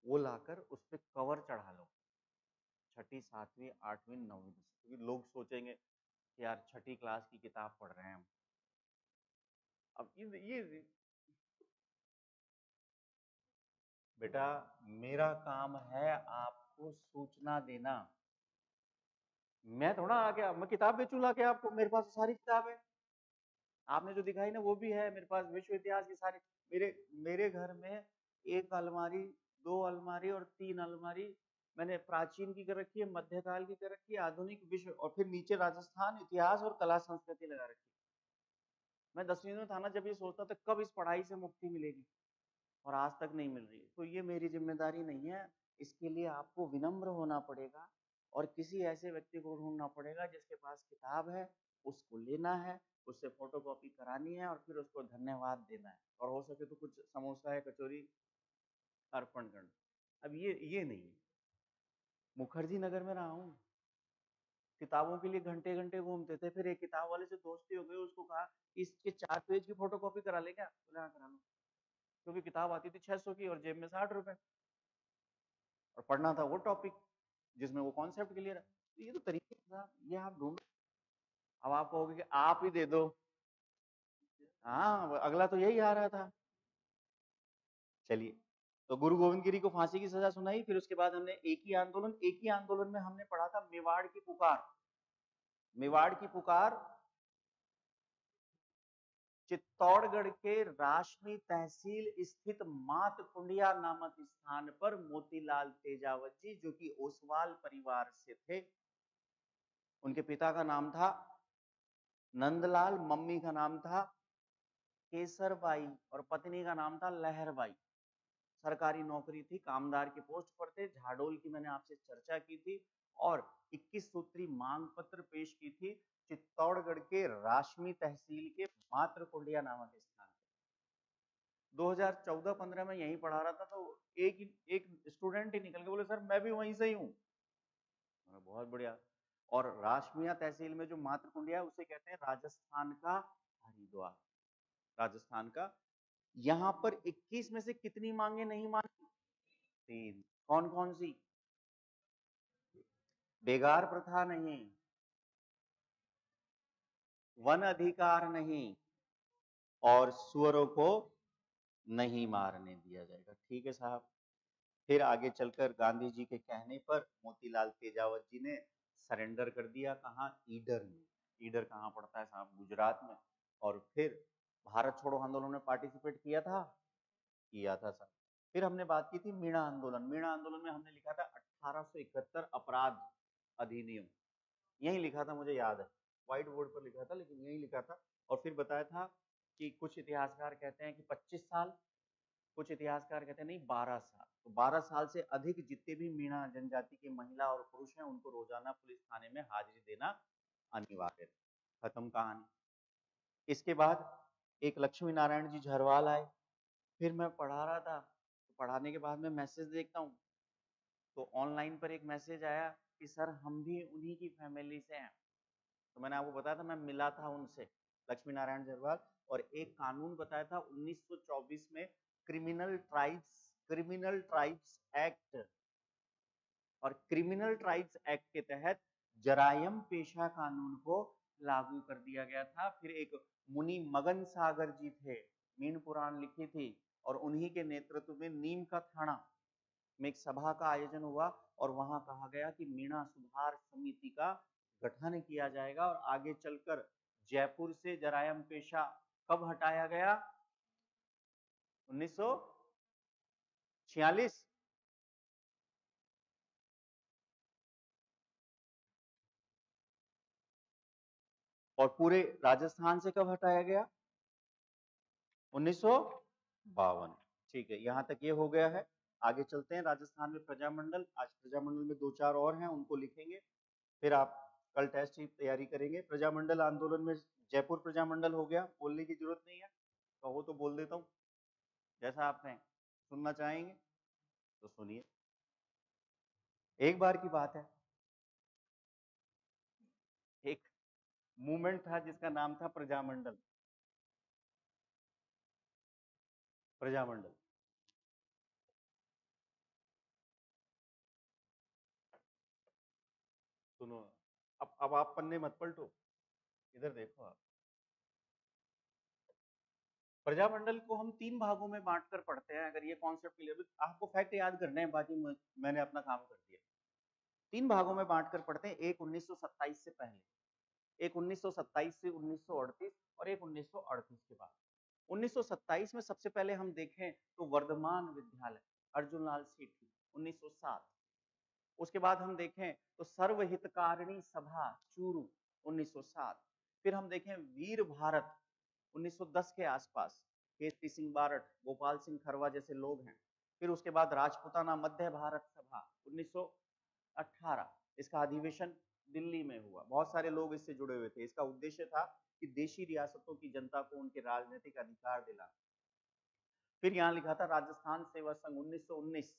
वो लाकर उस पर कवर चढ़ा लो, छठी, सातवीं, आठवीं, नौवीं, क्योंकि लोग सोचेंगे कि यार छठी क्लास की किताब पढ़ रहे हैं हम। अब ये बेटा, मेरा काम है आपको सूचना देना। मैं थोड़ा आ गया मैं किताब बेचू ला के आपको, मेरे पास सारी किताब है, आपने जो दिखाई ना वो भी है मेरे पास, विश्व इतिहास की सारी। मेरे मेरे घर में एक अलमारी, दो अलमारी और तीन अलमारी मैंने प्राचीन की कर रखी है, मध्यकाल की कर रखी है, आधुनिक, विश्व, और फिर नीचे राजस्थान इतिहास और कला संस्कृति लगा रखी है। मैं 10वीं में था ना जब ये सोचता था कब इस पढ़ाई से मुक्ति मिलेगी, और आज तक नहीं मिल रही। तो ये मेरी जिम्मेदारी नहीं है, इसके लिए आपको विनम्र होना पड़ेगा और किसी ऐसे व्यक्ति को ढूंढना पड़ेगा जिसके पास किताब है, उसको लेना है, उससे फोटोकॉपी करानी है और फिर उसको धन्यवाद देना है, और हो सके तो कुछ समोसा या कचौरी अर्पण करना। अब ये नहीं है। मुखर्जी नगर में रहा हूँ, किताबों के लिए घंटे घंटे घूमते थे, फिर एक किताब वाले से दोस्ती हो गई, उसको कहा इसके 4 पेज की फोटोकॉपी करा ले क्या? बोले हाँ करा लो, क्योंकि किताब आती थी 600 की और जेब में 60 रुपए, और पढ़ना था वो टॉपिक जिसमें वो कॉन्सेप्ट क्लियर है। तो ये तो तरीके था, ये आप ढूंढ। अब आप कहोगे कि आप ही दे दो, हाँ अगला तो यही आ रहा था। चलिए, तो गुरु गोविंद गिरी को फांसी की सजा सुनाई। फिर उसके बाद हमने एक ही आंदोलन में हमने पढ़ा था मेवाड़ की पुकार। मेवाड़ की पुकार चित्तौड़गढ़ के राशमी तहसील स्थित मात कुंडिया नामक स्थान पर मोतीलाल तेजावत जी, जो कि ओसवाल परिवार से थे, उनके पिता का नाम था नंदलाल, मम्मी का नाम था केसरबाई और पत्नी का नाम था लहरबाई। सरकारी नौकरी थी, कामदार की पोस्ट पर थे। झाडोल की मैंने आपसे चर्चा की थी, और 21 सूत्री मांग पत्र पेश की थी चित्तौड़गढ़ के राशमी तहसील के मात्र कुंडिया नामक स्थान पर। 2014-15 में यहीं पढ़ा रहा था, तो एक स्टूडेंट ही निकल के बोले सर मैं भी वहीं से ही हूँ। बहुत बढ़िया। और राशमिया तहसील में जो मात्र कुंडिया है उसे कहते हैं राजस्थान का हरिद्वार, राजस्थान का। यहां पर 21 में से कितनी मांगे नहीं मानी? 3। कौन कौन सी? बेगार प्रथा नहीं, वन अधिकार नहीं, और सुअरों को नहीं मारने दिया जाएगा। ठीक है साहब। फिर आगे चलकर गांधी जी के कहने पर मोतीलाल तेजावत जी ने सरेंडर कर दिया। कहाँ? ईडर में। ईडर कहाँ पड़ता है साहब? गुजरात में। और फिर भारत छोड़ो आंदोलन में पार्टिसिपेट किया था साहब। फिर हमने बात की थी मीणा आंदोलन। मीणा आंदोलन में हमने लिखा था 1871 अपराध अधिनियम, यही लिखा था, मुझे याद है, व्हाइट बोर्ड पर लिखा था, लेकिन यही लिखा था। और फिर बताया था कि कुछ इतिहासकार कहते हैं कि 25 साल, कुछ इतिहासकार कहते हैं नहीं 12 साल। तो 12 साल से अधिक जितने भी मीणा जनजाति के महिला और पुरुष हैं उनको रोजाना पुलिस थाने में हाजिरी देना अनिवार्य है। खत्म कहानी। इसके बाद एक लक्ष्मी नारायण जी झरवाल आए। फिर मैं पढ़ा रहा था, तो पढ़ाने के बाद में मैसेज देखता हूँ, तो ऑनलाइन पर एक मैसेज आया कि सर हम भी उन्हीं की फैमिली से हैं। तो मैंने आपको बताया था, मैं मिला था उनसे, लक्ष्मी नारायण झरवाल, और एक कानून बताया था 1924 में, क्रिमिनल ट्राइब्स एक्ट, और क्रिमिनल ट्राइब्स एक्ट के तहत जरायम पेशा कानून को लागू कर दिया गया था। फिर एक मुनि मगन सागर जी थे, मीन पुराण लिखी थी, और उन्हीं के नेतृत्व में नीम का थाना में एक सभा का आयोजन हुआ, और वहां कहा गया कि मीणा सुधार समिति का गठन किया जाएगा, और आगे चलकर जयपुर से जरायम पेशा कब हटाया गया? 1946। और पूरे राजस्थान से कब हटाया गया? 1952। ठीक है, यहां तक ये हो गया है। आगे चलते हैं, राजस्थान में प्रजामंडल, आज प्रजामंडल में 2-4 और हैं, उनको लिखेंगे, फिर आप कल टेस्ट की तैयारी करेंगे। प्रजामंडल आंदोलन में जयपुर प्रजामंडल हो गया, बोलने की जरूरत नहीं है, कहो तो बोल देता हूँ, जैसा आप हैं। सुनना चाहेंगे तो सुनिए। एक बार की बात है, एक मूवमेंट था जिसका नाम था प्रजामंडल। प्रजामंडल, सुनो, अब आप पन्ने मत पलटो, इधर देखो आप। प्रजामंडल को हम 3 भागों में बांटकर पढ़ते हैं, अगर ये कॉन्सेप्ट क्लियर, आपको फैक्ट याद करने हैं, बाकी मैंने अपना काम कर दिया। 3 भागों में बांटकर पढ़ते हैं, एक 1927 से पहले, एक 1927 से 1938, और एक 1938 के बाद। 1927 में सबसे पहले हम देखें तो वर्धमान विद्यालय, अर्जुन लाल सेठी, 1907। उसके बाद हम देखें तो सर्वहितकारिणी सभा चूरू, 1907। फिर हम देखें वीर भारत, 1910 के आसपास, केसरी सिंह बारट, गोपाल सिंह खरवा जैसे लोग हैं। फिर उसके बाद राजपुताना मध्य भारत सभा, 1918, इसका अधिवेशन दिल्ली में हुआ, बहुत सारे लोग इससे जुड़े हुए थे। इसका उद्देश्य था कि देशी रियासतों की जनता को उनके राजनीतिक अधिकार दिलाना। फिर यहाँ लिखा था राजस्थान सेवा संघ, 1919,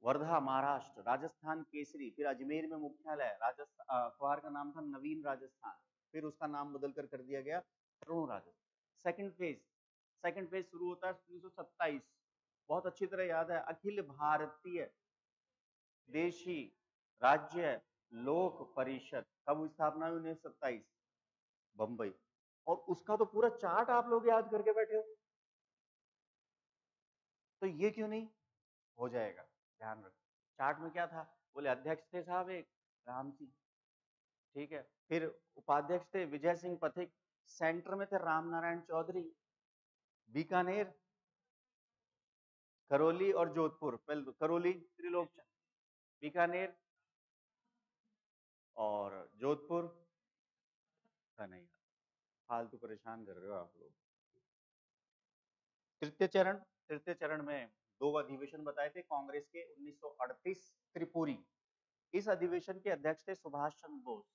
वर्धा महाराष्ट्र, राजस्थान केसरी, फिर अजमेर में मुख्यालय, राजस्थान, अखबार का नाम था नवीन राजस्थान, फिर उसका नाम बदलकर कर दिया गया तरुण राजस्थान। सेकंड फेज शुरू होता है 1927, बहुत अच्छी तरह याद है, अखिल भारतीय देशी राज्य लोक परिषद, कब स्थापना हुई? 1927, बंबई। और उसका तो पूरा चार्ट आप लोग याद करके बैठे हो, तो ये क्यों नहीं हो जाएगा? ध्यान रखो, चार्ट में क्या था? बोले अध्यक्ष थे साहब एक राम सिंह, ठीक है, फिर उपाध्यक्ष थे विजय सिंह पथिक, सेंटर में थे राम नारायण चौधरी, बीकानेर, करौली और जोधपुर, पहले करौली त्रिलोकचंद, बीकानेर और जोधपुर का नहीं, फालतू परेशान कर रहे हो आप लोग। तृतीय चरण में 2 अधिवेशन बताए थे कांग्रेस के, 1938 त्रिपुरी, इस अधिवेशन के अध्यक्ष थे सुभाष चंद्र बोस,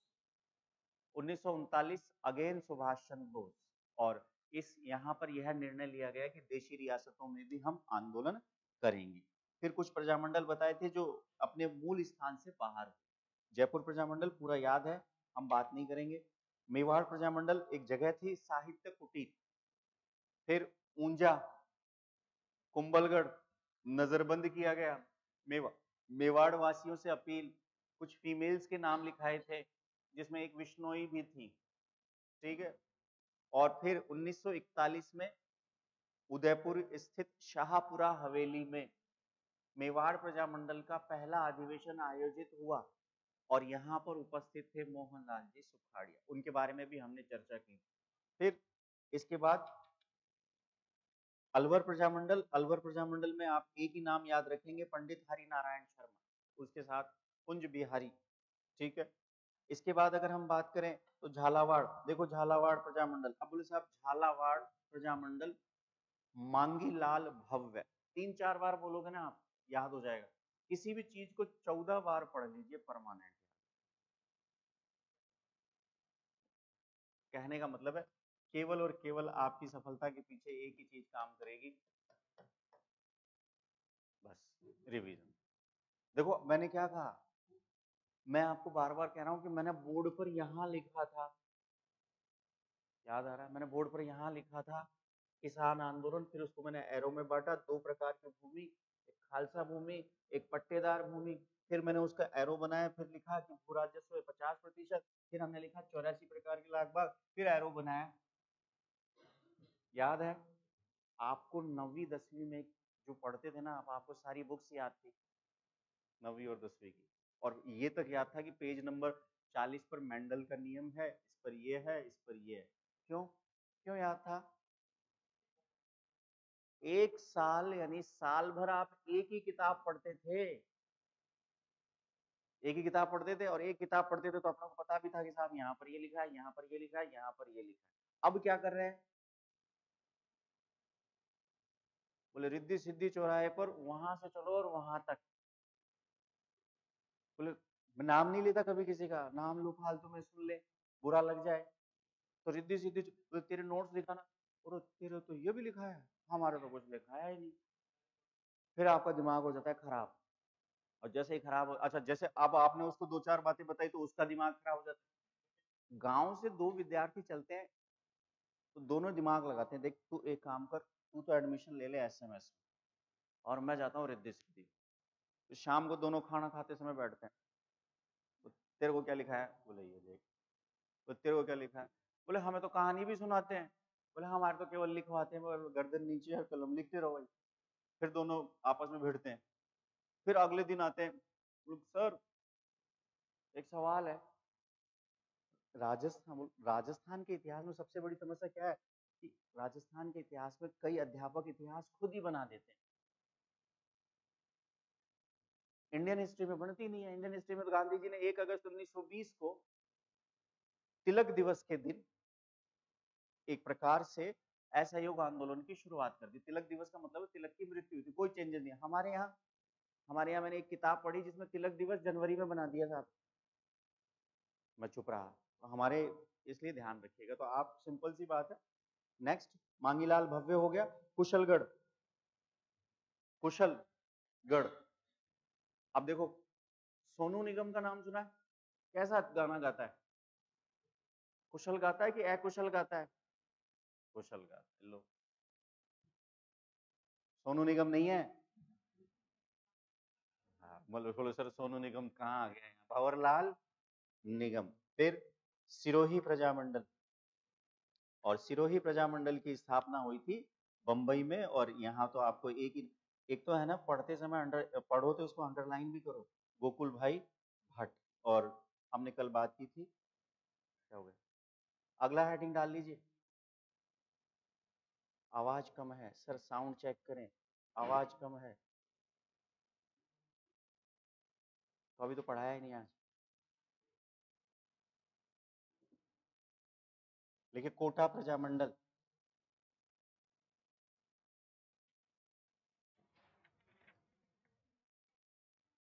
1939 अगेन सुभाष चंद्र बोस, और इस यहाँ पर यह निर्णय लिया गया कि देशी रियासतों में भी हम आंदोलन करेंगे। फिर कुछ प्रजामंडल बताए थे जो अपने मूल स्थान से बाहर, जयपुर प्रजामंडल पूरा याद है, हम बात नहीं करेंगे। मेवाड़ प्रजामंडल एक जगह थी, साहित्य कुटीर, फिर ऊंजा, कुंभलगढ़ नजरबंद किया गया। मेवाड़ वासियों से अपील, कुछ फीमेल्स के नाम लिखाए थे, जिसमें एक विश्नोई भी थी, ठीक है। और फिर 1941 में उदयपुर स्थित शाहपुरा हवेली में मेवाड़ प्रजामंडल का पहला अधिवेशन आयोजित हुआ, और यहाँ पर उपस्थित थे मोहनलाल जी सुखाड़िया, उनके बारे में भी हमने चर्चा की। फिर इसके बाद अलवर प्रजामंडल में आप एक ही नाम याद रखेंगे, पंडित हरि नारायण शर्मा, उसके साथ कुंज बिहारी, ठीक है। इसके बाद अगर हम बात करें तो झालावाड़, देखो झालावाड़ प्रजामंडल, अब बोले साहब झालावाड़ प्रजामंडल मांगी लाल भव्य, 3-4 बार बोलोगे ना आप, याद हो जाएगा। किसी भी चीज को 14 बार पढ़ लीजिए, परमानेंट। कहने का मतलब है केवल और केवल आपकी सफलता के पीछे एक ही चीज काम करेगी, बस रिवीजन। देखो मैंने क्या कहा, मैं आपको बार बार कह रहा हूं कि मैंने बोर्ड पर यहां लिखा था, याद आ रहा है, मैंने बोर्ड पर यहां लिखा था किसान आंदोलन, फिर उसको मैंने एरो में बांटा, दो प्रकार की भूमि, एक खालसा भूमि, एक पट्टेदार भूमि, फिर मैंने उसका एरो बनाया, फिर लिखा कि भू राजस्व 50%, फिर हमने लिखा 84 प्रकार के लाग, फिर एरो बनाया। याद है आपको 9वीं 10वीं में जो पढ़ते थे ना आपको सारी बुक्स याद थी 9वीं और 10वीं की, और ये तक याद था कि पेज नंबर 40 पर मेंडल का नियम है, इस पर ये है, इस पर ये है। क्यों क्यों याद था? एक साल यानी साल भर आप एक ही किताब पढ़ते थे, एक ही किताब पढ़ते थे, और एक किताब पढ़ते थे तो अपने को पता भी था कि साहब यहाँ पर ये लिखा है, यहाँ पर ये लिखा है, यहाँ पर ये लिखा है। अब क्या कर रहे हैं? बोले रिद्धि सिद्धि चौराहे पर वहां से चलो और वहां तक। बोले नाम नहीं लेता कभी किसी का, नाम लो फालतू में, सुन ले बुरा लग जाए, तो रिद्धि सिद्धि तो तेरे नोट्स दिखाना, और तेरे तो ये भी लिखा है, हमारे तो कुछ लिखा है ही नहीं। फिर आपका दिमाग हो जाता है खराब, और जैसे ही खराब हो, अच्छा जैसे अब आपने उसको दो चार बातें बताई तो उसका दिमाग खराब हो जाता है। गांव से दो विद्यार्थी चलते हैं तो दोनों दिमाग लगाते हैं, देख तू एक काम कर, तू तो एडमिशन ले ले एसएमएस में, और मैं जाता हूँ रिद्धि सिद्धि। तो शाम को दोनों खाना खाते समय बैठते हैं, तो तेरे को क्या लिखा है? बोले ये देख। तो तेरे को क्या लिखा है? बोले हमें तो कहानी भी सुनाते हैं। बोले हमारे तो केवल लिखवाते हैं, गर्दन नीचे है कलम, लिखते रहो भाई। फिर दोनों आपस में भिड़ते हैं। फिर अगले दिन आते हैं, सर एक सवाल है, राजस्थान के इतिहास में सबसे बड़ी समस्या क्या है कि राजस्थान के इतिहास में कई अध्यापक इतिहास खुद ही बना देते हैं, इंडियन हिस्ट्री में बनती नहीं है। इंडियन हिस्ट्री में तो गांधी जी ने 1 अगस्त 1920 को तिलक दिवस के दिन एक प्रकार से असहयोग आंदोलन की शुरुआत कर दी। तिलक दिवस का मतलब तिलक की मृत्यु थी, कोई चेंजेस नहीं। हमारे यहाँ मैंने एक किताब पढ़ी जिसमें तिलक दिवस जनवरी में बना दिया था, मैं चुप रहा। तो हमारे इसलिए ध्यान रखिएगा। तो आप सिंपल सी बात है। नेक्स्ट मांगीलाल भव्य हो गया। कुशलगढ़, कुशलगढ़। अब देखो सोनू निगम का नाम सुना है? कैसा गाना गाता है? कुशल गाता है कि अकुशल गाता है? कुशल गाता है। लो सोनू निगम नहीं है। हाँ बोलो सर सोनू निगम कहाँ आ गए? भंवरलाल निगम। फिर सिरोही प्रजामंडल, और सिरोही प्रजामंडल की स्थापना हुई थी बंबई में। और यहाँ तो आपको एक तो है ना, पढ़ते समय पढ़ो तो इसको अंडरलाइन भी करो, गोकुल भाई भट्ट। और हमने कल बात की थी, क्या हो गया? अगला हेडिंग डाल लीजिए। आवाज कम है सर, साउंड चेक करें, आवाज कम है। तो अभी तो पढ़ाया ही नहीं आज। देखिए कोटा प्रजामंडल,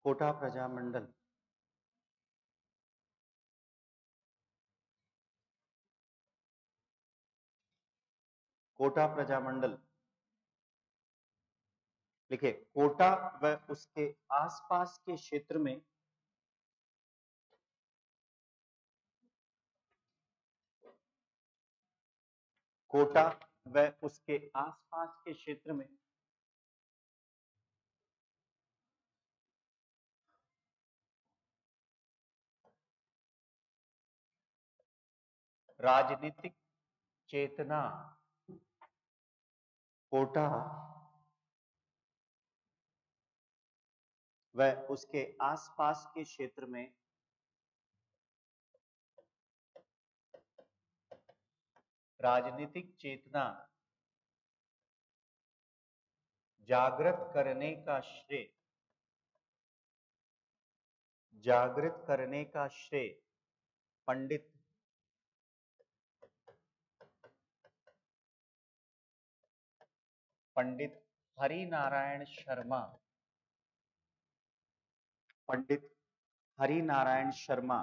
कोटा प्रजामंडल, कोटा प्रजामंडल। देखिए कोटा व उसके आसपास के क्षेत्र में कोटा व उसके आसपास के क्षेत्र में राजनीतिक चेतना, कोटा व उसके आसपास के क्षेत्र में राजनीतिक चेतना जागृत करने का श्रेय, जागृत करने का श्रेय पंडित पंडित हरि नारायण शर्मा, पंडित हरि नारायण शर्मा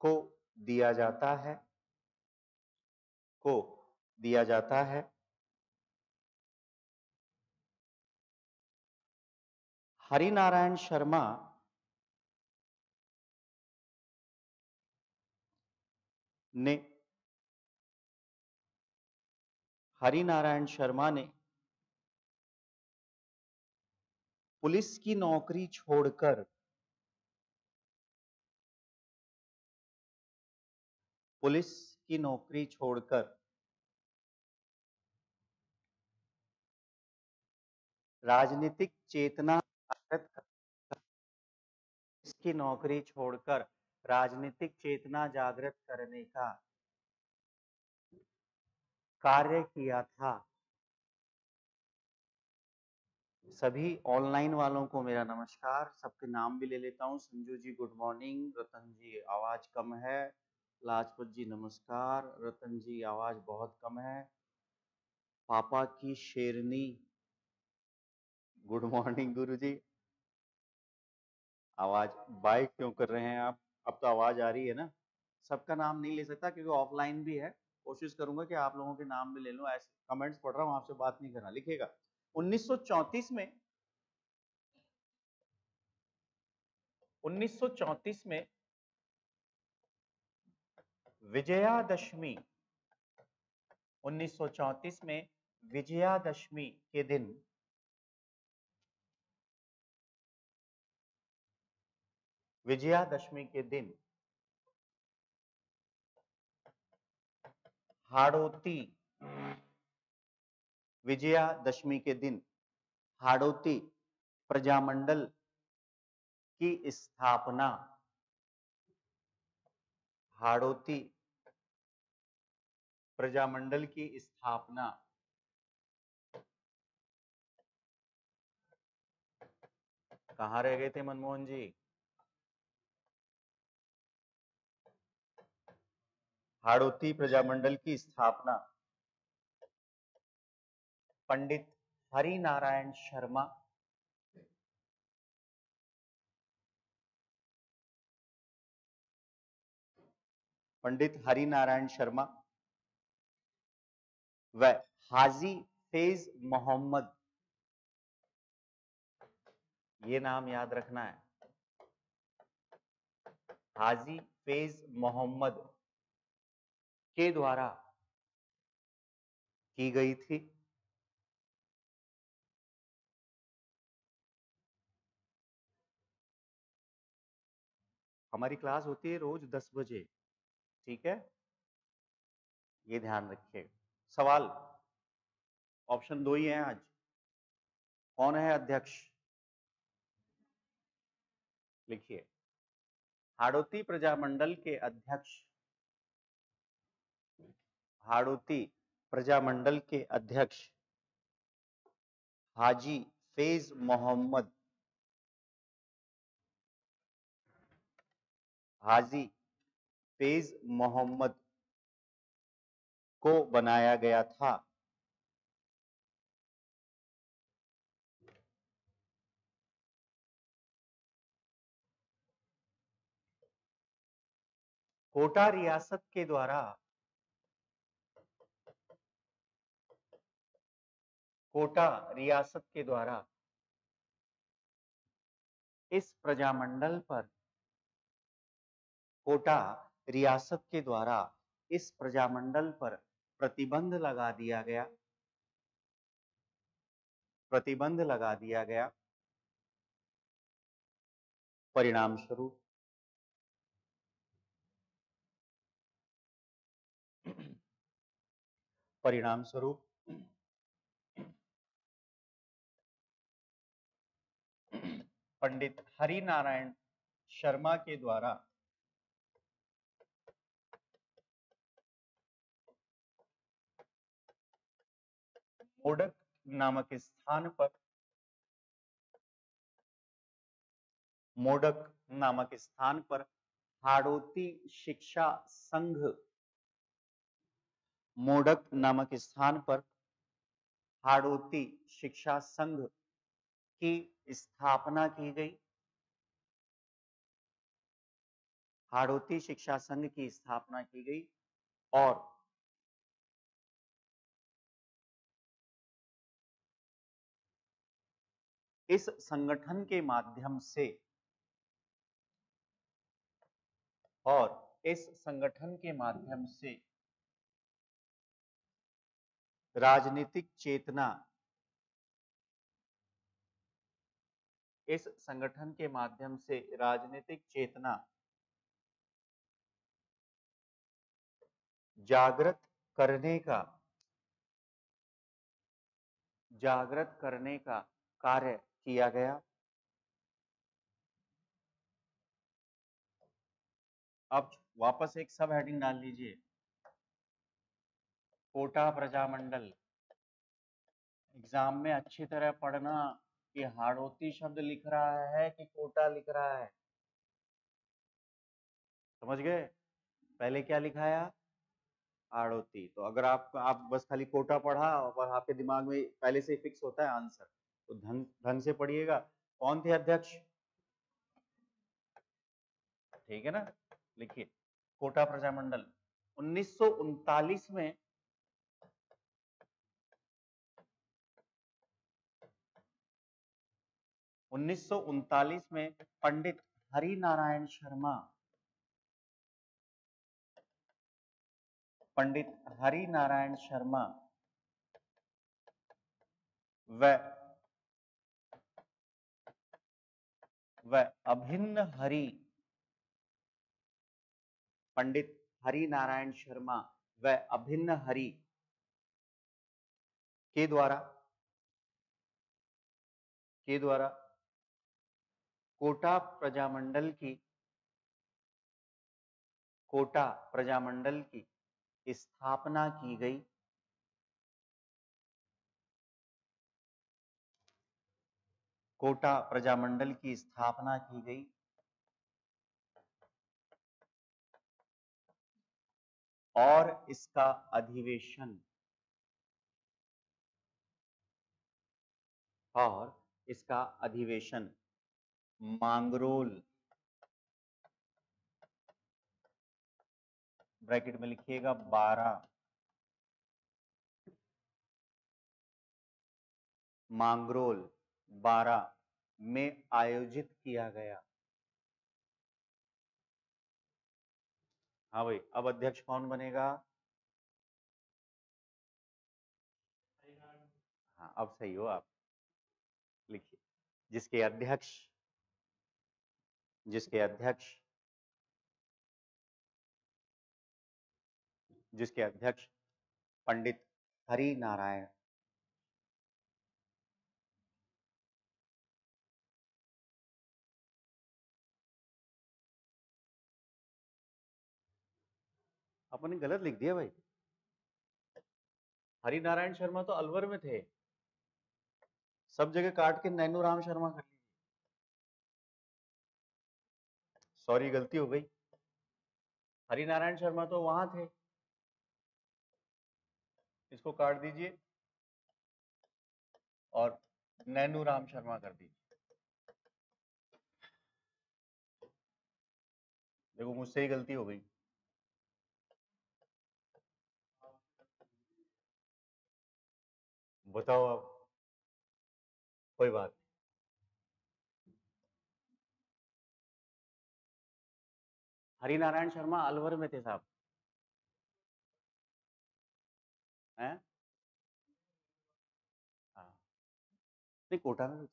को दिया जाता है, को दिया जाता है। हरिनारायण शर्मा ने हरिनारायण शर्मा ने पुलिस की नौकरी छोड़कर पुलिस की नौकरी छोड़कर राजनीतिक चेतना जागृत इसकी नौकरी छोड़कर राजनीतिक चेतना जागृत करने का कार्य किया था। सभी ऑनलाइन वालों को मेरा नमस्कार, सबके नाम भी ले लेता हूं। संजू जी गुड मॉर्निंग, रतन जी आवाज कम है, लाजपत जी नमस्कार, रतन जी आवाज बहुत कम है, पापा की शेरनी गुड मॉर्निंग गुरु जी। आवाज बाय क्यों कर रहे हैं आप? अब तो आवाज आ रही है ना। सबका नाम नहीं ले सकता क्योंकि ऑफलाइन भी है, कोशिश करूंगा कि आप लोगों के नाम भी ले लूं। ऐसे कमेंट्स पढ़ रहा हूं, आपसे बात नहीं करना, लिखिएगा। 1934 में विजयादशमी 1934 में विजयादशमी के दिन विजयादशमी के दिन हाड़ौती विजयादशमी के दिन हाड़ौती प्रजामंडल की स्थापना हाड़ौती प्रजामंडल की स्थापना कहां रह गए थे मनमोहन जी? हाड़ौती प्रजामंडल की स्थापना पंडित हरिनारायण शर्मा पंडित हरिनारायण शर्मा व हाजी फैज मोहम्मद, ये नाम याद रखना है, हाजी फैज मोहम्मद के द्वारा की गई थी। हमारी क्लास होती है रोज 10 बजे, ठीक है, ये ध्यान रखिए। सवाल ऑप्शन 2 ही है आज। कौन है अध्यक्ष? लिखिए, हाड़ौती प्रजामंडल के अध्यक्ष हाड़ौती प्रजामंडल के अध्यक्ष हाजी फैज मोहम्मद हाजी फैज मोहम्मद को बनाया गया था। कोटा रियासत के द्वारा कोटा रियासत के द्वारा इस प्रजामंडल पर कोटा रियासत के द्वारा इस प्रजामंडल पर प्रतिबंध लगा दिया गया प्रतिबंध लगा दिया गया। परिणाम स्वरूप परिणाम स्वरूप पंडित हरिनारायण शर्मा के द्वारा मोडक नामक स्थान पर मोडक नामक स्थान पर हाड़ौती शिक्षा संघ मोडक नामक स्थान पर हाड़ौती शिक्षा संघ की स्थापना की गई। हाड़ौती शिक्षा संघ की स्थापना की गई और इस संगठन के माध्यम से और इस संगठन के माध्यम से राजनीतिक चेतना, इस संगठन के माध्यम से राजनीतिक चेतना जागृत करने का कार्य किया गया। अब वापस एक सब हेडिंग डाल लीजिए, कोटा प्रजामंडल। एग्जाम में अच्छी तरह पढ़ना कि हाड़ौती शब्द लिख रहा है कि कोटा लिख रहा है, समझ गए? पहले क्या लिखाया? हाड़ौती। तो अगर आप बस खाली कोटा पढ़ा और आपके दिमाग में पहले से फिक्स होता है आंसर, तो ढंग से पढ़िएगा। कौन थे अध्यक्ष? ठीक है ना, लिखिए कोटा प्रजामंडल। 1939 में 1939 में पंडित हरि नारायण शर्मा, पंडित हरि नारायण शर्मा व अभिन्न हरि, पंडित हरि नारायण शर्मा व अभिन्न हरि के द्वारा कोटा प्रजामंडल की स्थापना की गई। कोटा प्रजामंडल की स्थापना की गई और इसका अधिवेशन मांगरोल, ब्रैकेट में लिखिएगा 12, मांगरोल 12 में आयोजित किया गया। हाँ भाई, अब अध्यक्ष कौन बनेगा? हाँ, अब सही हो आप। लिखिए, जिसके अध्यक्ष पंडित हरि नारायण। अपने गलत लिख दिया भाई, हरि नारायण शर्मा तो अलवर में थे, सब जगह काट के नैनू राम शर्मा कर लीजिए। सॉरी, गलती हो गई, हरि नारायण शर्मा तो वहां थे, इसको काट दीजिए और नैनू राम शर्मा कर दीजिए। देखो, मुझसे ही गलती हो गई। बताओ आप, कोई बात। हरि नारायण शर्मा अलवर में थे साहब, हैं? हाँ, नहीं, कोटा में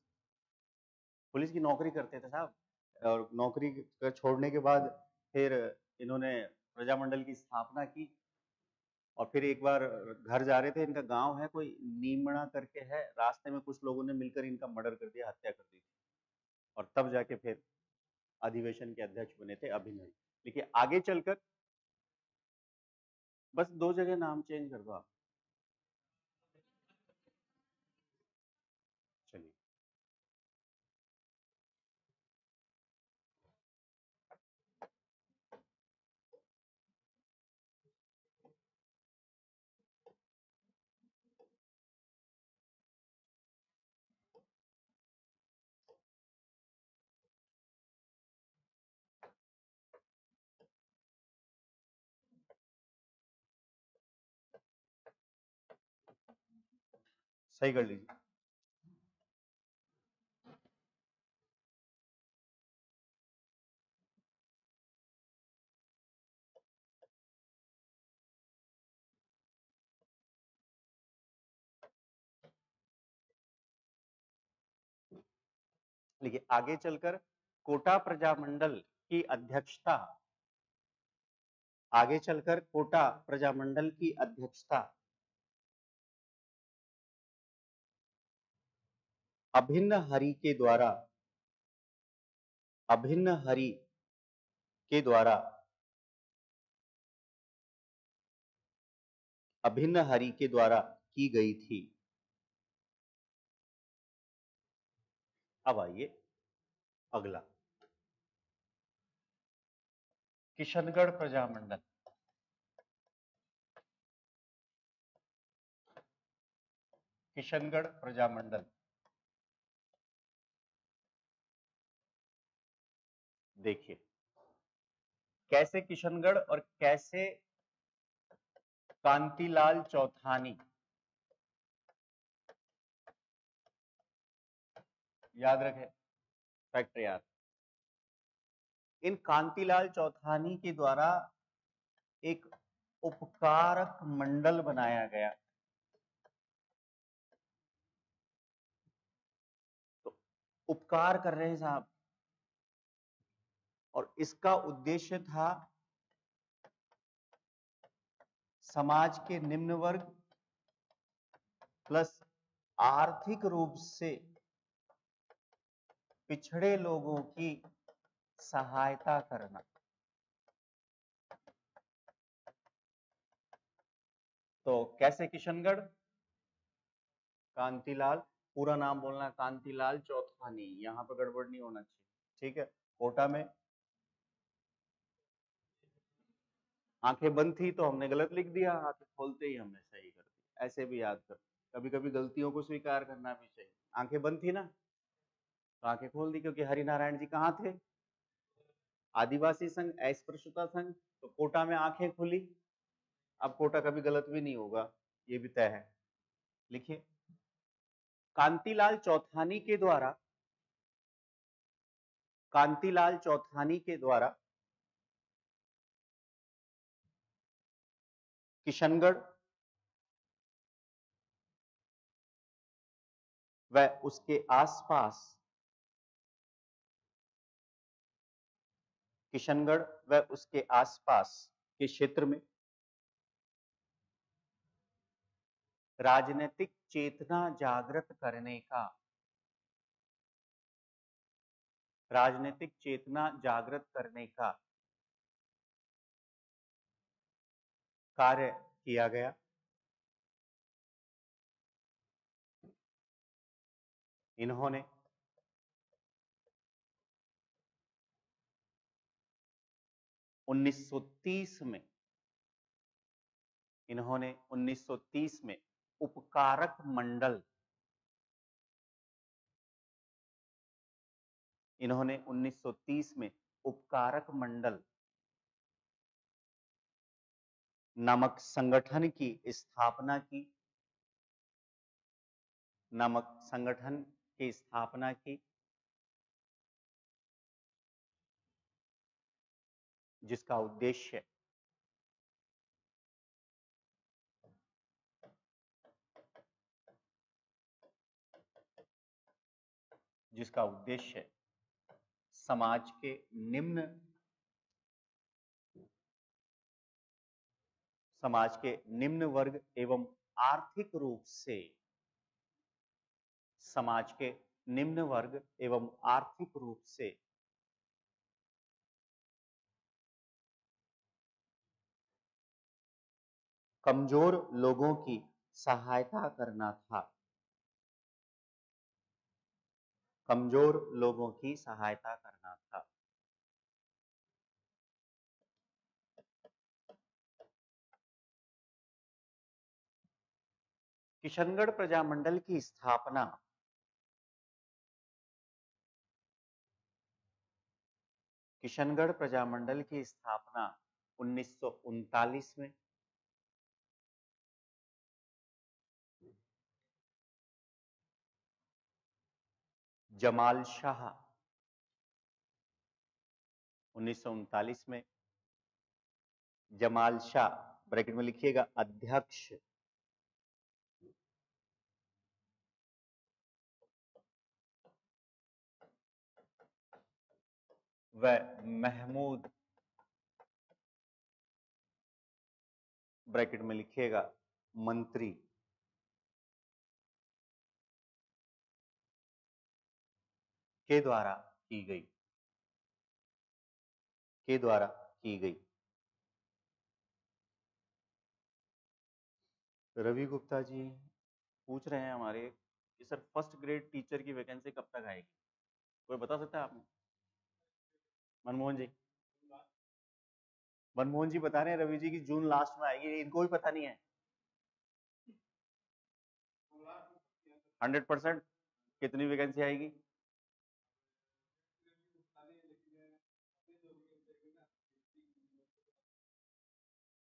पुलिस की नौकरी करते थे साहब, और नौकरी छोड़ने के बाद फिर इन्होंने प्रजामंडल की स्थापना की, और फिर एक बार घर जा रहे थे, इनका गांव है कोई नीमड़ा करके है, रास्ते में कुछ लोगों ने मिलकर इनका मर्डर कर दिया, हत्या कर दी थी, और तब जाके फिर अधिवेशन के अध्यक्ष बने थे अभिनव। देखिए आगे चलकर बस 2 जगह नाम चेंज कर दो आप। चलिए, सही कर लीजिए। लेकिन आगे चलकर कोटा प्रजामंडल की अध्यक्षता, आगे चलकर कोटा प्रजामंडल की अध्यक्षता अभिन्न हरि के द्वारा, अभिन्न हरि के द्वारा, अभिन्न हरि के द्वारा की गई थी। अब आइए अगला, किशनगढ़ प्रजामंडल। किशनगढ़ प्रजामंडल देखिए कैसे किशनगढ़ और कैसे कांतिलाल चौथानी, याद रखें फैक्ट याद, इन कांतिलाल चौथानी के द्वारा एक उपकारक मंडल बनाया गया। तो उपकार कर रहे हैं साहब, और इसका उद्देश्य था समाज के निम्न वर्ग प्लस आर्थिक रूप से पिछड़े लोगों की सहायता करना। तो कैसे किशनगढ़, कांतिलाल, पूरा नाम बोलना कांतिलाल चौथानी, यहां पर गड़बड़ नहीं होना चाहिए, ठीक है। कोटा में आंखें बंद थी तो हमने गलत लिख दिया, आंखें खोलते ही हमने सही कर दिया, ऐसे भी याद कर, कभी कभी गलतियों को स्वीकार करना भी चाहिए। आंखें बंद थी ना तो आंखें खोल दी, क्योंकि हरिनारायण जी कहाँ थे, आदिवासी संघ, अस्पृश्यता संघ, तो कोटा में आंखें खुली। अब कोटा कभी गलत भी नहीं होगा, ये भी तय है। लिखिए कांतिलाल चौथानी के द्वारा, कांतिलाल चौथानी के द्वारा किशनगढ़ व उसके आसपास, किशनगढ़ व उसके आसपास के क्षेत्र में राजनीतिक चेतना जागृत करने का, राजनीतिक चेतना जागृत करने का कार्य किया गया। इन्होंने 1930 में, इन्होंने 1930 में उपकारक मंडल, इन्होंने 1930 में उपकारक मंडल नामक संगठन की स्थापना की, नामक संगठन की स्थापना की, जिसका उद्देश्य जिसका उद्देश्य समाज के निम्न, समाज के निम्न वर्ग एवं आर्थिक रूप से, समाज के निम्न वर्ग एवं आर्थिक रूप से कमजोर लोगों की सहायता करना था, कमजोर लोगों की सहायता करना था। किशनगढ़ प्रजामंडल की स्थापना किशनगढ़ प्रजामंडल की स्थापना 1939 में जमाल शाह, 1939 में जमाल शाह, ब्रैकेट में लिखिएगा अध्यक्ष, व महमूद, ब्रैकेट में लिखिएगा मंत्री, के द्वारा की गई, के द्वारा की गई। रवि गुप्ता जी पूछ रहे हैं हमारे कि सर फर्स्ट ग्रेड टीचर की वैकेंसी कब तक आएगी, कोई बता सकता है आपने? मनमोहन जी, मनमोहन जी बता रहे हैं रवि जी की जून लास्ट में आएगी, इनको भी पता नहीं है। 100% कितनी वैकेंसी आएगी?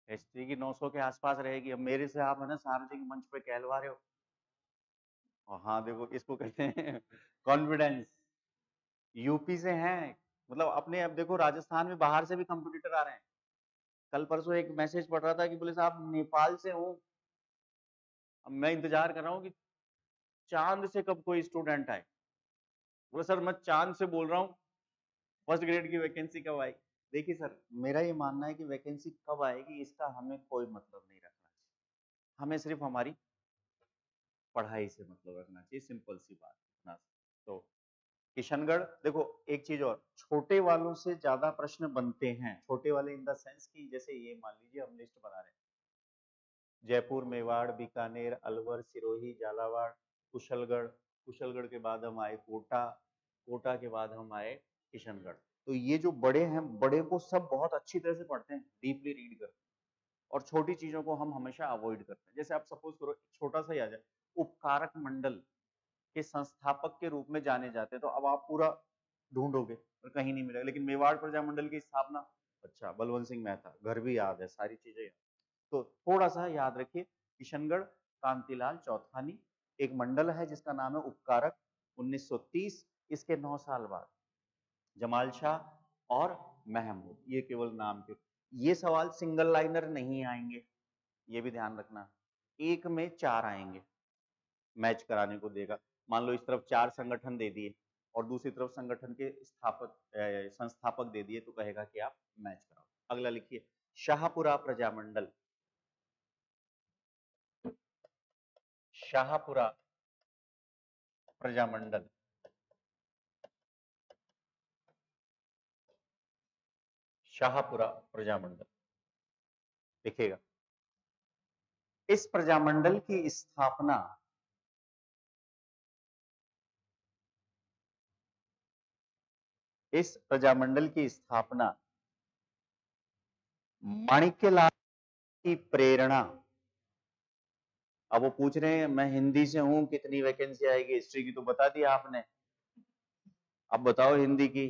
हिस्ट्री की 900 के आसपास रहेगी। अब मेरे से आप है ना सार्वजनिक मंच पे कहलवा रहे हो, और हाँ देखो इसको कहते हैं कॉन्फिडेंस। यूपी से हैं, मतलब अपने, अब देखो राजस्थान में बाहर से भी कंपटीटर आ रहे हैं। कल परसों एक मैसेज पढ़ रहा था कि बोले साहब नेपाल से हूँ, अब मैं इंतजार कर रहा हूँ कि चांद से कब कोई स्टूडेंट आए। बोले सर मैं चांद से बोल रहा हूँ, फर्स्ट ग्रेड की वैकेंसी कब आएगी। देखिए सर, मेरा ये मानना है कि वैकेंसी कब आएगी इसका हमें कोई मतलब नहीं रखना चाहिए, हमें सिर्फ हमारी पढ़ाई से मतलब रखना चाहिए, सिंपल सी बात ना। तो किशनगढ़, देखो एक चीज और, छोटे वालों से ज्यादा प्रश्न बनते हैं, छोटे वाले इन द सेंस की जैसे ये मान लीजिए हम लिस्ट बना रहे हैं, जयपुर, मेवाड़, बीकानेर, अलवर, सिरोही, झालावाड़, कुशलगढ़, कुशलगढ़ के बाद हम आए कोटा, कोटा के बाद हम आए किशनगढ़। तो ये जो बड़े हैं, बड़े को सब बहुत अच्छी तरह से पढ़ते हैं, डीपली रीड करते हैं, और छोटी चीजों को हम हमेशा अवॉइड करते हैं। जैसे आप सपोज करो छोटा सा ही आ जाए, उपकारक मंडल के संस्थापक के रूप में जाने जाते हैं, तो अब आप पूरा ढूंढोगे और कहीं नहीं मिलेगा, लेकिन मेवाड़ प्रजामंडल की स्थापना, अच्छा बलवंत सिंह मेहता, घर भी याद है, सारी चीजें याद। तो थोड़ा सा याद रखिए, किशनगढ़ कांतिलाल चौथानी, एक मंडल है जिसका नाम है उपकारक, 1930। इसके 9 साल बाद जमाल शाह और महमूद, ये केवल नाम के। ये सवाल सिंगल लाइनर नहीं आएंगे, ये भी ध्यान रखना, एक में 4 आएंगे, मैच कराने को देगा। मान लो इस तरफ 4 संगठन दे दिए और दूसरी तरफ संगठन के स्थापक संस्थापक दे दिए, तो कहेगा कि आप मैच कराओ। अगला लिखिए, शाहपुरा प्रजामंडल, शाहपुरा प्रजामंडल, शाहपुरा प्रजामंडल लिखिएगा। इस प्रजामंडल की स्थापना इस प्रजामंडल की स्थापना माणिक्यलाल की प्रेरणा। अब वो पूछ रहे हैं मैं हिंदी से हूं, कितनी वैकेंसी आएगी, हिस्ट्री की तो बता दिया आपने, अब बताओ हिंदी की।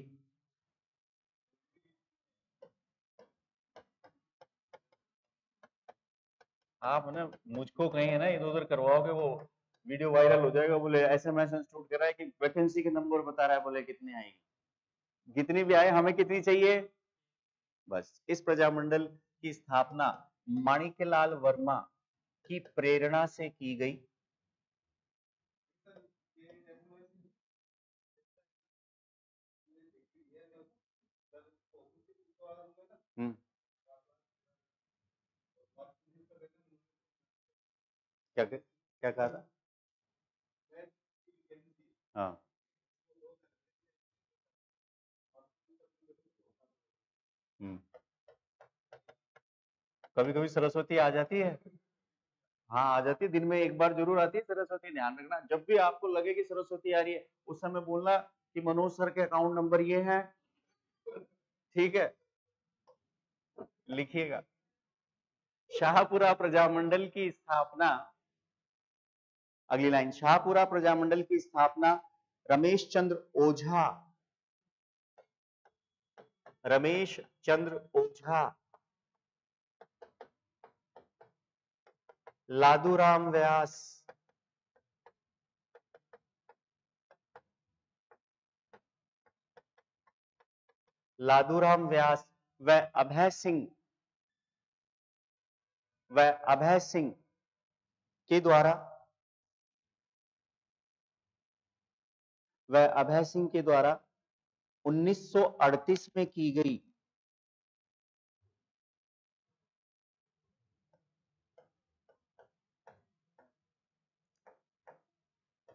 आप ना मुझको कहीं है ना इधर उधर करवाओगे, वो वीडियो वायरल हो जाएगा, बोले एसएमएस इंस्टीट्यूट कर रहा है कि वैकेंसी के नंबर बता रहा है, बोले कितने आएंगे, कितनी भी आए हमें कितनी चाहिए। बस, इस प्रजामंडल की स्थापना माणिक्यलाल वर्मा की प्रेरणा से की गई। क्या क्या कहा था? हाँ, कभी कभी सरस्वती आ जाती है, हाँ आ जाती है, दिन में एक बार जरूर आती है सरस्वती, ध्यान रखना। जब भी आपको लगे कि सरस्वती आ रही है उस समय बोलना कि मनोज सर के अकाउंट नंबर ये है, ठीक है, लिखिएगा। शाहपुरा प्रजामंडल की स्थापना, अगली लाइन, शाहपुरा प्रजामंडल की स्थापना रमेश चंद्र ओझा, रमेश चंद्र ओझा, लादूराम व्यास, लादूराम व्यास व अभय सिंह, व अभय सिंह के द्वारा, व अभय सिंह के द्वारा 1938 में की गई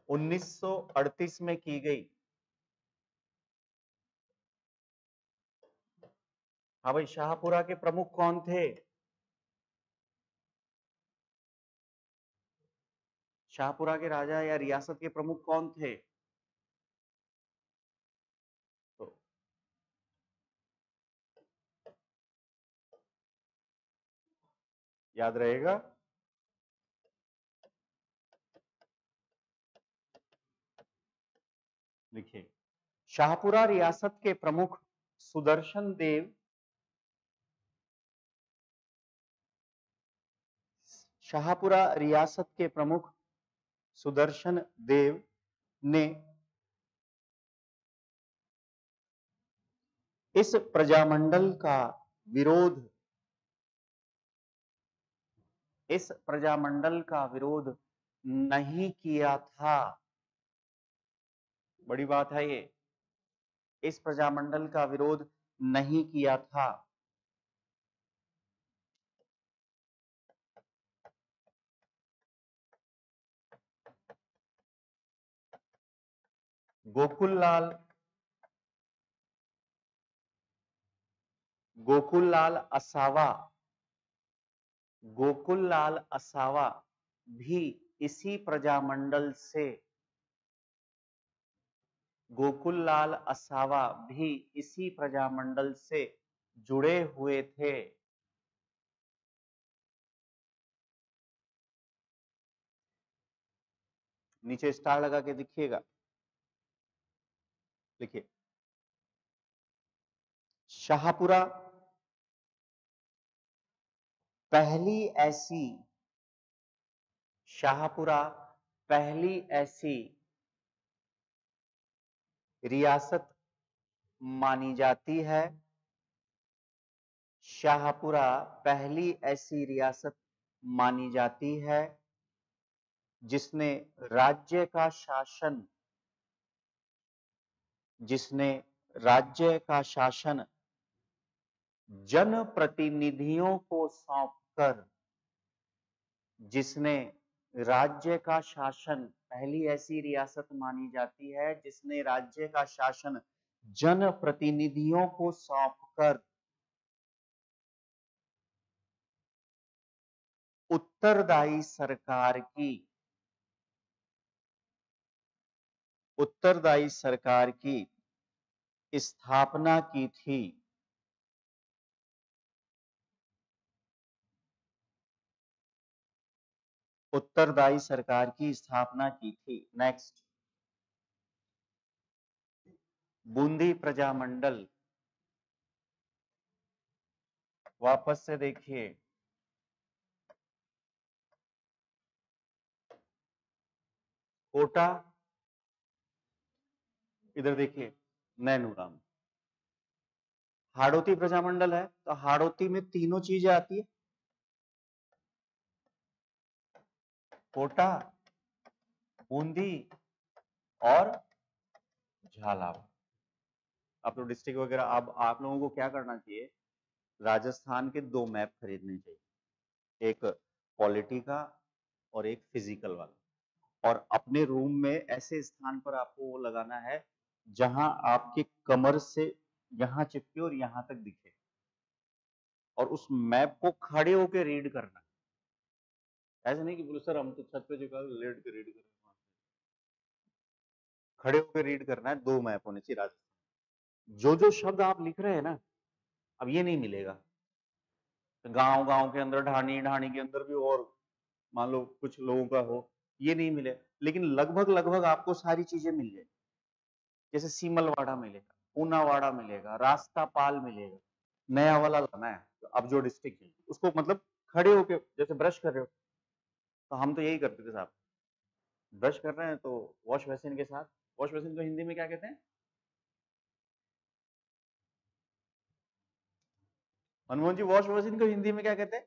1938 में की गई। हाँ भाई, शाहपुरा के प्रमुख कौन थे? शाहपुरा के राजा या रियासत के प्रमुख कौन थे? तो याद रहेगा। लिखिए, शाहपुरा रियासत के प्रमुख सुदर्शन देव, शाहपुरा रियासत के प्रमुख सुदर्शन देव ने इस प्रजामंडल का विरोध, इस प्रजामंडल का विरोध नहीं किया था। बड़ी बात है ये, इस प्रजामंडल का विरोध नहीं किया था। गोकुललाल, गोकुललाल असावा, गोकुललाल असावा भी इसी प्रजामंडल से, गोकुललाल असावा भी इसी प्रजामंडल से जुड़े हुए थे। नीचे स्टार लगा के दिखिएगा, लिखिए, शाहपुरा पहली ऐसी, शाहपुरा पहली ऐसी रियासत मानी जाती है, शाहपुरा पहली ऐसी रियासत मानी जाती है जिसने राज्य का शासन, जिसने राज्य का शासन जनप्रतिनिधियों को सौंपकर, जिसने राज्य का शासन, पहली ऐसी रियासत मानी जाती है जिसने राज्य का शासन जनप्रतिनिधियों को सौंपकर उत्तरदायी सरकार की, उत्तरदायी सरकार की स्थापना की थी। उत्तरदायी सरकार की स्थापना की थी। नेक्स्ट, बूंदी प्रजामंडल, वापस से देखिए, कोटा, इधर देखिए नैनूराम। हाड़ौती प्रजामंडल है तो हाड़ौती में तीनों चीजें आती है, कोटा, बूंदी और झालावाड़। आप लोग डिस्ट्रिक्ट वगैरह, अब आप लोगों को क्या करना चाहिए, राजस्थान के 2 मैप खरीदने चाहिए, एक पॉलिटी का और एक फिजिकल वाला, और अपने रूम में ऐसे स्थान पर आपको वो लगाना है जहां आपके कमर से यहां चिपके और यहां तक दिखे, और उस मैप को खड़े होकर रीड करना। ऐसे नहीं कि बोले सर हम तो छत पे चिपका लेट के रीड कर रहे हैं, खड़े होकर रीड करना है। 2 मैप होने चाहिए राजस्थान। जो जो शब्द आप लिख रहे हैं ना, अब ये नहीं मिलेगा। गांव गांव के अंदर, ढाणी ढाणी के अंदर भी और मान लो कुछ लोगों का हो, ये नहीं मिले, लेकिन लगभग लगभग आपको सारी चीजें मिल जाएगी। जैसे सीमलवाड़ा मिलेगा, पूनावाड़ा मिलेगा, रास्तापाल मिलेगा। नया वाला लाना है तो अब जो डिस्ट्रिक्ट है उसको मतलब खड़े होके जैसे ब्रश कर रहे हो, तो हम तो यही करते थे साहब, ब्रश कर रहे हैं तो वॉश बेसिन के साथ, वॉश बेसिन को हिंदी में क्या कहते हैं मनमोहन जी, वॉश बेसिन को हिंदी में क्या कहते हैं?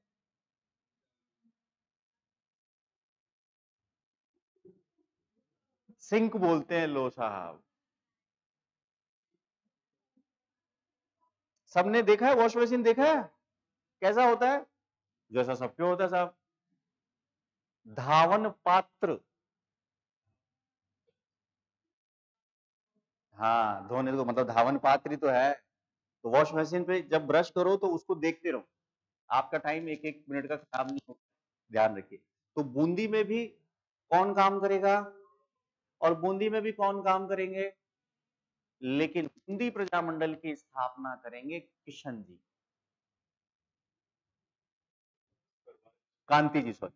सिंक बोलते हैं लो साहब। सबने देखा है वॉश बेसिन, देखा है कैसा होता है? जैसा सबके होता है साहब, धावन पात्र। हाँ, धोने को मतलब धावन पात्र ही तो है। तो वॉश मशीन पे जब ब्रश करो तो उसको देखते रहो, आपका टाइम एक एक मिनट का खराब नहीं हो, ध्यान रखिए। तो बूंदी में भी कौन काम करेगा और बूंदी में भी कौन काम करेंगे, लेकिन बूंदी प्रजामंडल की स्थापना करेंगे किशन जी, कांति जी, सॉरी।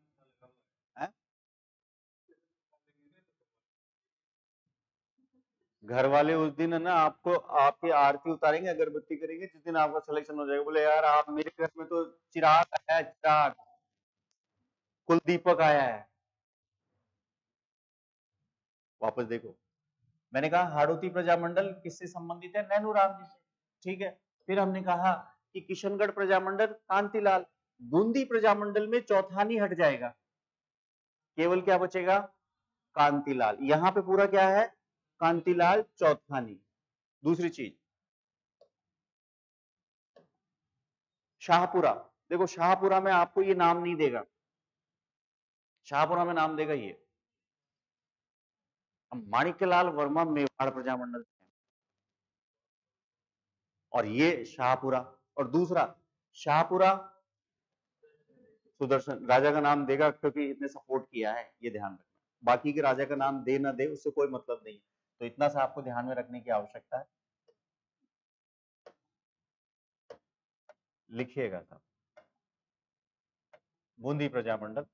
घर वाले उस दिन है ना आपको आपकी आरती उतारेंगे, अगरबत्ती करेंगे, जिस दिन आपका सिलेक्शन हो जाएगा, बोले यार आप मेरे घर में तो चिराग है, चिराग, कुल दीपक आया है। वापस देखो, मैंने कहा हाड़ौती प्रजामंडल किससे संबंधित है? नैनूराम जी से, ठीक है। फिर हमने कहा कि किशनगढ़ प्रजामंडल कांतिलाल, बूंदी प्रजामंडल में चौथानी हट जाएगा, केवल क्या बचेगा? कांतिलाल। यहां पे पूरा क्या है? कांतिलाल चौथानी। दूसरी चीज, शाहपुरा। देखो शाहपुरा में आपको ये नाम नहीं देगा, शाहपुरा में नाम देगा ये माणिक्यलाल वर्मा मेवाड़ प्रजामंडल, और ये शाहपुरा। और दूसरा शाहपुरा सुदर्शन राजा का नाम देगा, क्योंकि इसने सपोर्ट किया है, ये ध्यान रखना। बाकी के राजा का नाम दे ना दे उससे कोई मतलब नहीं, तो इतना सा आपको ध्यान में रखने की आवश्यकता है। लिखिएगा साहब, बूंदी प्रजामंडल,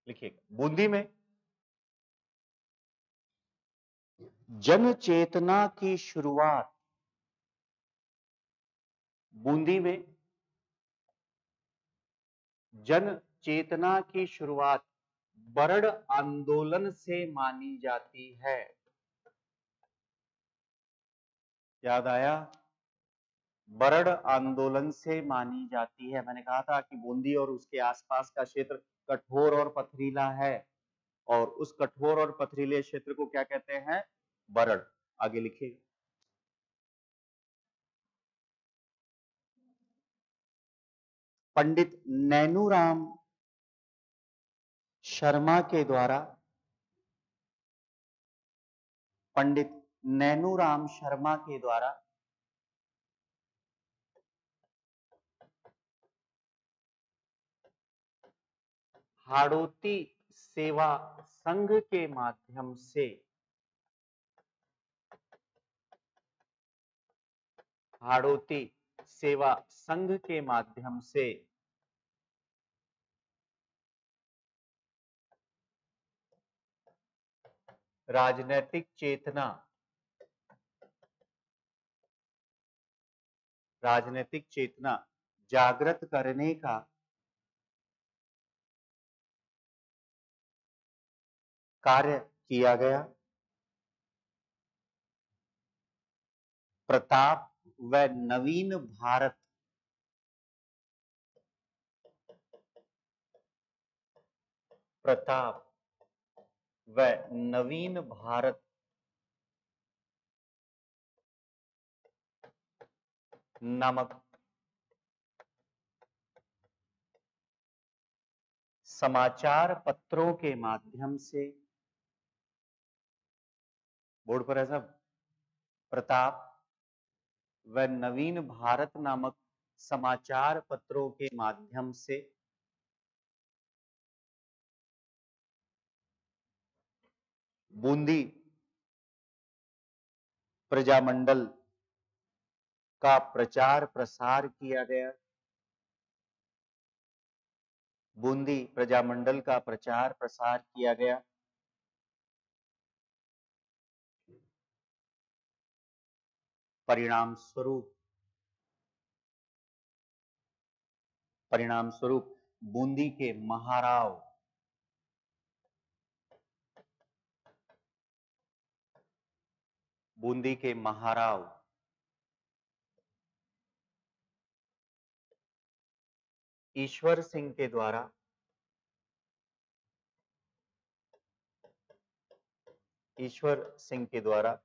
लिखिएगा। बूंदी में जन चेतना की शुरुआत, बूंदी में जन चेतना की शुरुआत बरड़ आंदोलन से मानी जाती है। याद आया? बरड़ आंदोलन से मानी जाती है। मैंने कहा था कि बूंदी और उसके आसपास का क्षेत्र कठोर और पथरीला है, और उस कठोर और पथरीले क्षेत्र को क्या कहते हैं? बरड़। आगे लिखिए, पंडित नैनूराम शर्मा के द्वारा, पंडित नैनूराम शर्मा के द्वारा हाड़ौती सेवा संघ के माध्यम से, हाड़ौती सेवा संघ के माध्यम से राजनीतिक चेतना, राजनीतिक चेतना जागृत करने का कार्य किया गया। प्रताप व नवीन भारत, प्रताप व नवीन भारत नामक समाचार पत्रों के माध्यम से, बोर्ड पर है सब, प्रताप व नवीन भारत नामक समाचार पत्रों के माध्यम से बूंदी प्रजामंडल का प्रचार प्रसार किया गया। बूंदी प्रजामंडल का प्रचार प्रसार किया गया। परिणाम स्वरूप, परिणाम स्वरूप बूंदी के महाराव, बूंदी के महाराव ईश्वर सिंह के द्वारा ईश्वर सिंह के द्वारा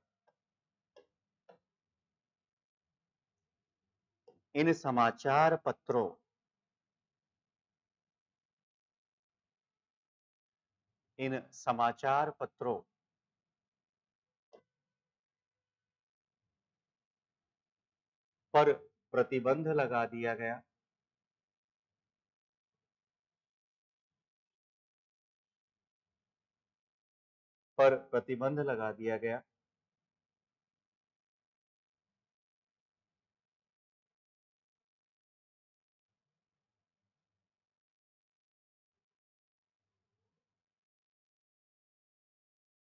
इन समाचार पत्रों पर प्रतिबंध लगा दिया गया। पर प्रतिबंध लगा दिया गया।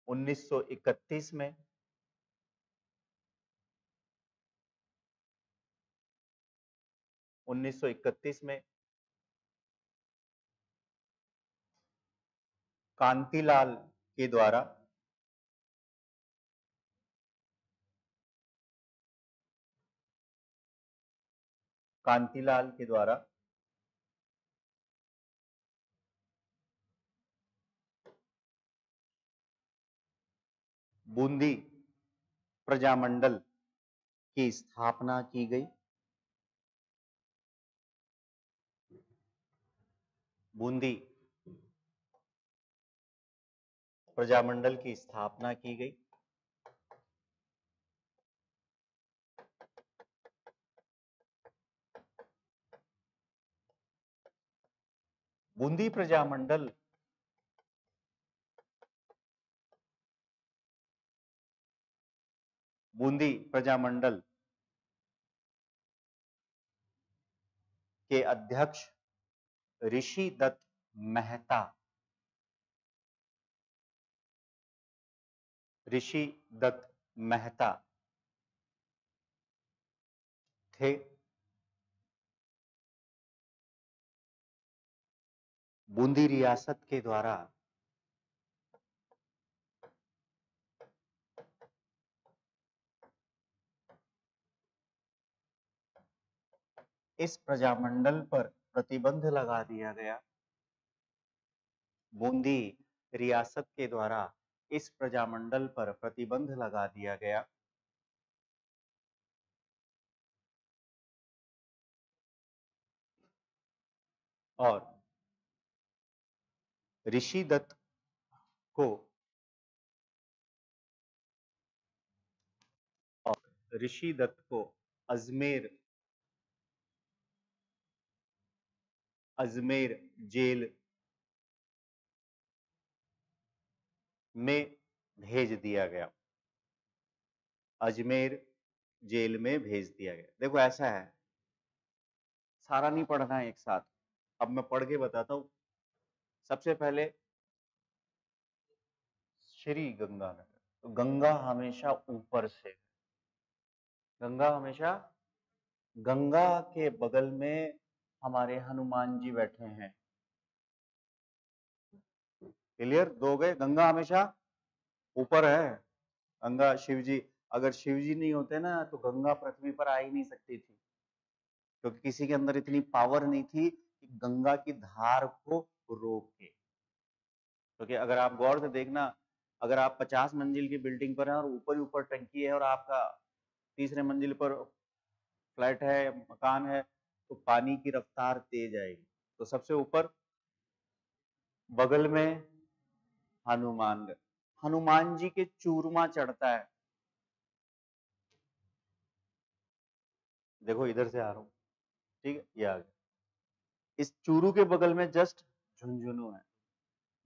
उन्नीस सौ इकतीस में कांतिलाल के द्वारा बूंदी प्रजामंडल की स्थापना की गई। बूंदी प्रजामंडल की स्थापना की गई। बूंदी प्रजामंडल के अध्यक्ष ऋषि दत्त मेहता थे। बूंदी रियासत के द्वारा इस प्रजामंडल पर प्रतिबंध लगा दिया गया। बूंदी रियासत के द्वारा इस प्रजामंडल पर प्रतिबंध लगा दिया गया। और ऋषि दत्त को अजमेर जेल में भेज दिया गया। अजमेर जेल में भेज दिया गया। देखो ऐसा है, सारा नहीं पढ़ना है एक साथ, अब मैं पढ़ के बताता हूं। सबसे पहले श्री गंगानगर, तो गंगा हमेशा ऊपर से, गंगा के बगल में हमारे हनुमान जी बैठे हैं। क्लियर? दो गए। गंगा हमेशा ऊपर है। गंगा शिव जी, अगर शिव जी नहीं होते ना तो गंगा पृथ्वी पर आ ही नहीं सकती थी, क्योंकि किसी के अंदर इतनी पावर नहीं थी कि गंगा की धार को रोके। क्योंकि अगर आप गौर से देखना, अगर आप 50 मंजिल की बिल्डिंग पर हैं और ऊपर ही ऊपर टंकी है और आपका तीसरे मंजिल पर फ्लैट है, मकान है, तो पानी की रफ्तार तेज आएगी। तो सबसे ऊपर बगल में हनुमान जी के चूरमा चढ़ता है। देखो इधर से आ रहा हूं, ठीक है, ये आ गया। इस चूरू के बगल में जस्ट झुंझुनू है।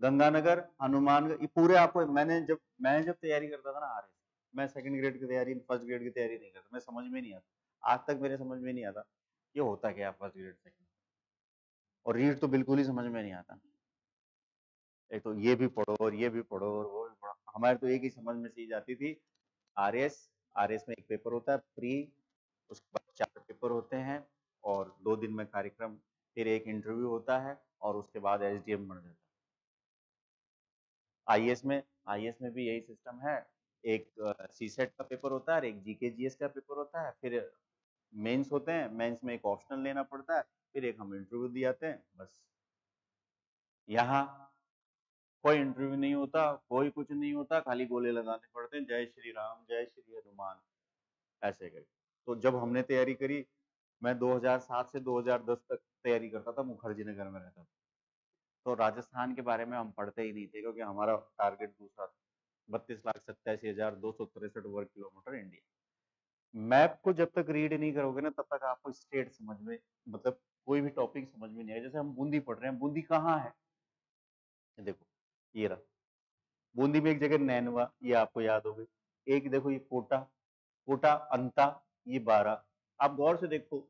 गंगानगर, हनुमानगढ़, ये पूरे आपको, मैं जब तैयारी करता था ना आरएस, मैं सेकंड ग्रेड की तैयारी, फर्स्ट ग्रेड की तैयारी नहीं करता, मैं समझ में नहीं आता, आज तक मेरे समझ में नहीं आता ये होता क्या फर्स्ट ग्रेड सेकंड, और रीड तो बिल्कुल ही समझ में नहीं आता। एक तो ये भी पढ़ो और ये भी पढ़ो और वो भी पढ़ो, हमारे तो एक ही समझ में चीज आती थी, आरएस। आरएस में एक पेपर होता है प्री, उसके बाद 4 पेपर होते हैं और 2 दिन में कार्यक्रम, फिर एक इंटरव्यू होता है और उसके बाद एसडीएम बन जाता है। आईएएस में भी यही सिस्टम है। एक सीसेट का पेपर होता है और एक जीके जीएस का पेपर होता है, फिर मेंस होते हैं, मेंस में एक ऑप्शनल लेना पड़ता है, फिर एक हम इंटरव्यू दिए आते हैं, बस। यहाँ कोई इंटरव्यू नहीं होता, कोई कुछ नहीं होता, खाली गोले लगाने पड़ते हैं, जय श्री राम जय श्री हनुमान, ऐसे करके। तो जब हमने तैयारी करी, मैं 2007 से 2010 तक तैयारी करता था, मुखर्जी नगर में रहता था। तो राजस्थान के बारे में हम पढ़ते ही नहीं थे, क्योंकि हमारा टारगेट दूसरा था। 32,87,263 वर्ग किलोमीटर इंडिया। मैप को जब तक रीड नहीं करोगे ना, तब तक आपको स्टेट समझ में, मतलब कोई भी टॉपिक समझ में नहीं आएगा। जैसे हम बूंदी पढ़ रहे हैं, बूंदी कहाँ है, देखो ये रहा बूंदी में, एक जगह नैनवा, ये आपको याद होगी। एक देखो ये कोटा, कोटा अंता, ये 12। आप गौर से देखो,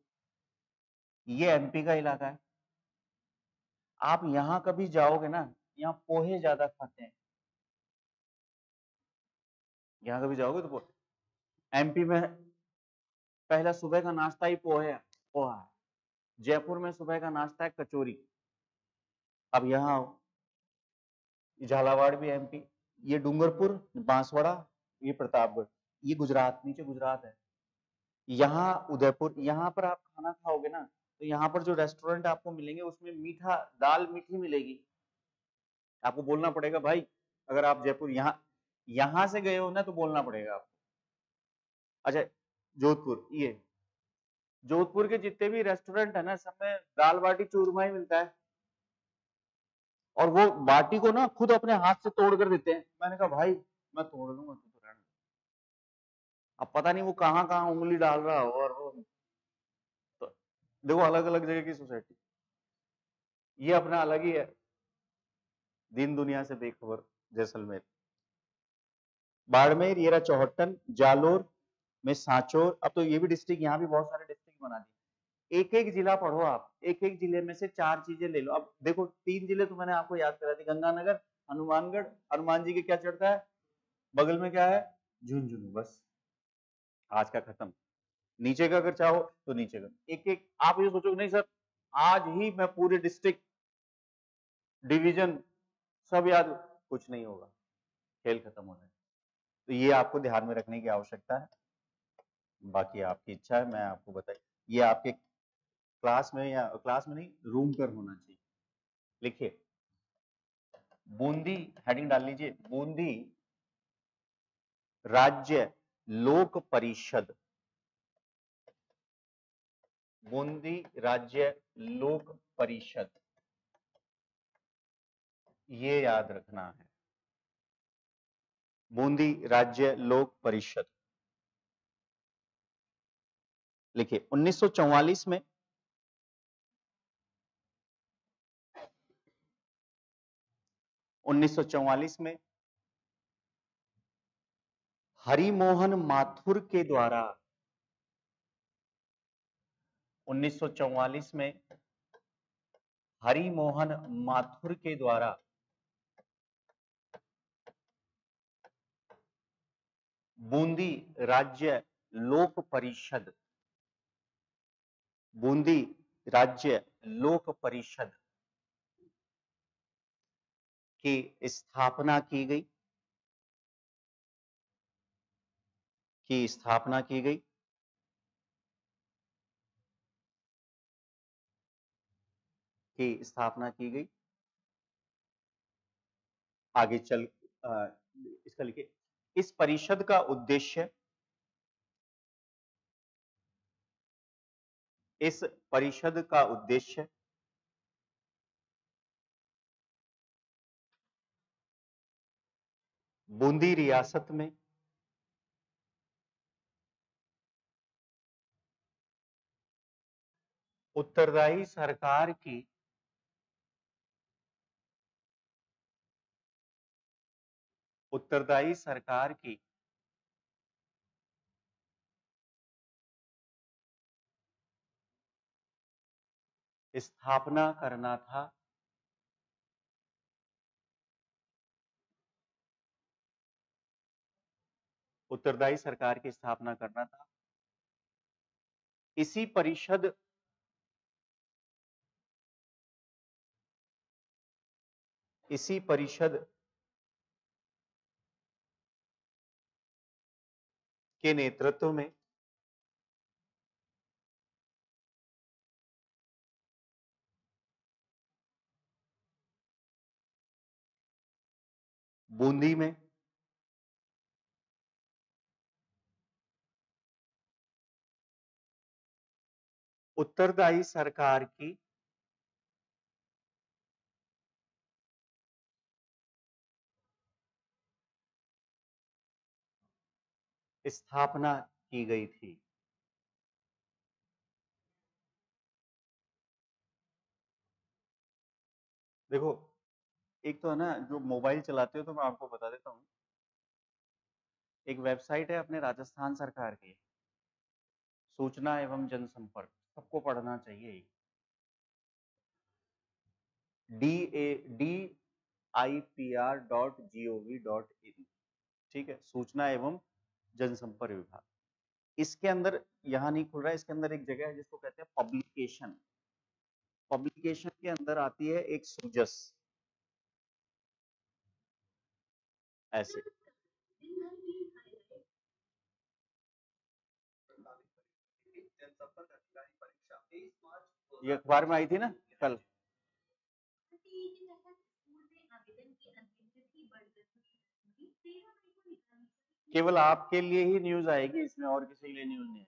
ये एमपी का इलाका है। आप यहां कभी जाओगे ना, यहाँ पोहे ज्यादा खाते हैं। यहाँ कभी जाओगे तो एमपी में पहला सुबह का नाश्ता ही पोहे, पोहा है। जयपुर में सुबह का नाश्ता है कचौरी। अब यहाँ आओ, झालावाड़ भी एमपी, ये डूंगरपुर, बांसवाड़ा, ये प्रतापगढ़, ये गुजरात, नीचे गुजरात है। यहाँ उदयपुर, यहाँ पर आप खाना खाओगे ना, तो यहाँ पर जो रेस्टोरेंट आपको मिलेंगे, उसमें मीठा दाल मीठी मिलेगी। आपको बोलना पड़ेगा भाई, अगर आप जयपुर यहाँ से गए हो ना, तो बोलना पड़ेगा आपको। अच्छा, जोधपुर, ये जोधपुर के जितने भी रेस्टोरेंट है ना, सब में दाल बाटी चूरमा ही मिलता है। और वो बाटी को ना खुद अपने हाथ से तोड़ कर देते हैं। मैंने कहा भाई मैं तोड़ दूंगा, तू तो रहने। अब पता नहीं वो कहाँ कहाँ उंगली डाल रहा हो, और वो तो, देखो अलग अलग जगह की सोसाइटी, ये अपना अलग ही है। दिन दुनिया से बेखबर जैसलमेर, बाड़मेर, ये रहा चौहट्टन, जालोर में सांचौर। अब तो ये भी डिस्ट्रिक्ट, यहाँ भी बहुत सारे डिस्ट्रिक्ट बना दिए। एक एक जिला पढ़ो आप, एक एक जिले में से 4 चीजें ले लो। अब देखो 3 जिले तो मैंने आपको याद करा दी, गंगानगर, हनुमानगढ़, हनुमान जी के क्या चढ़ता है बगल में, क्या है, झुंझुनू। बस आज का खत्म। नीचे का अगर चाहो तो नीचे का, एक एक। आप ये सोचो नहीं सर, आज ही मैं पूरे डिस्ट्रिक्ट, डिवीजन सब याद, कुछ नहीं होगा, खेल खत्म हो जाए। तो ये आपको ध्यान में रखने की आवश्यकता है। बाकी आपकी इच्छा है, मैं आपको बताई, ये आपके क्लास में, या क्लास में नहीं, रूम पर होना चाहिए। लिखिए बूंदी, हेडिंग डाल लीजिए, बूंदी राज्य लोक परिषद, बूंदी राज्य लोक परिषद, ये याद रखना है, बूंदी राज्य लोक परिषद। लिखिए 1944 में, 1944 में हरिमोहन माथुर के द्वारा, 1944 में हरिमोहन माथुर के द्वारा बूंदी राज्य लोक परिषद, बूंदी राज्य लोक परिषद की स्थापना की गई, की स्थापना की गई। की स्थापना की गई। आगे चल, इसका लिखिए, इस परिषद का उद्देश्य, इस परिषद का उद्देश्य बूंदी रियासत में उत्तरदायी सरकार की, उत्तरदायी सरकार की स्थापना करना था। उत्तरदायी सरकार की स्थापना करना था। इसी परिषद, इसी परिषद के नेतृत्व में बूंदी में, उत्तरदायी सरकार की स्थापना की गई थी। देखो, एक तो है ना, जो मोबाइल चलाते हो तो मैं आपको बता देता हूँ, एक वेबसाइट है अपने राजस्थान सरकार की, सूचना एवं जनसंपर्क, सबको पढ़ना चाहिए। DIPR.gov.in, ठीक है, सूचना एवं जनसंपर्क विभाग। इसके अंदर यहाँ नहीं खुल रहा है, इसके अंदर एक जगह है जिसको कहते हैं पब्लिकेशन। पब्लिकेशन के अंदर आती है एक सूजस, ऐसे ये अखबार में आई थी ना कल। केवल आपके लिए ही न्यूज आएगी, इसमें और किसी के लिए न्यूज नहीं आएगी।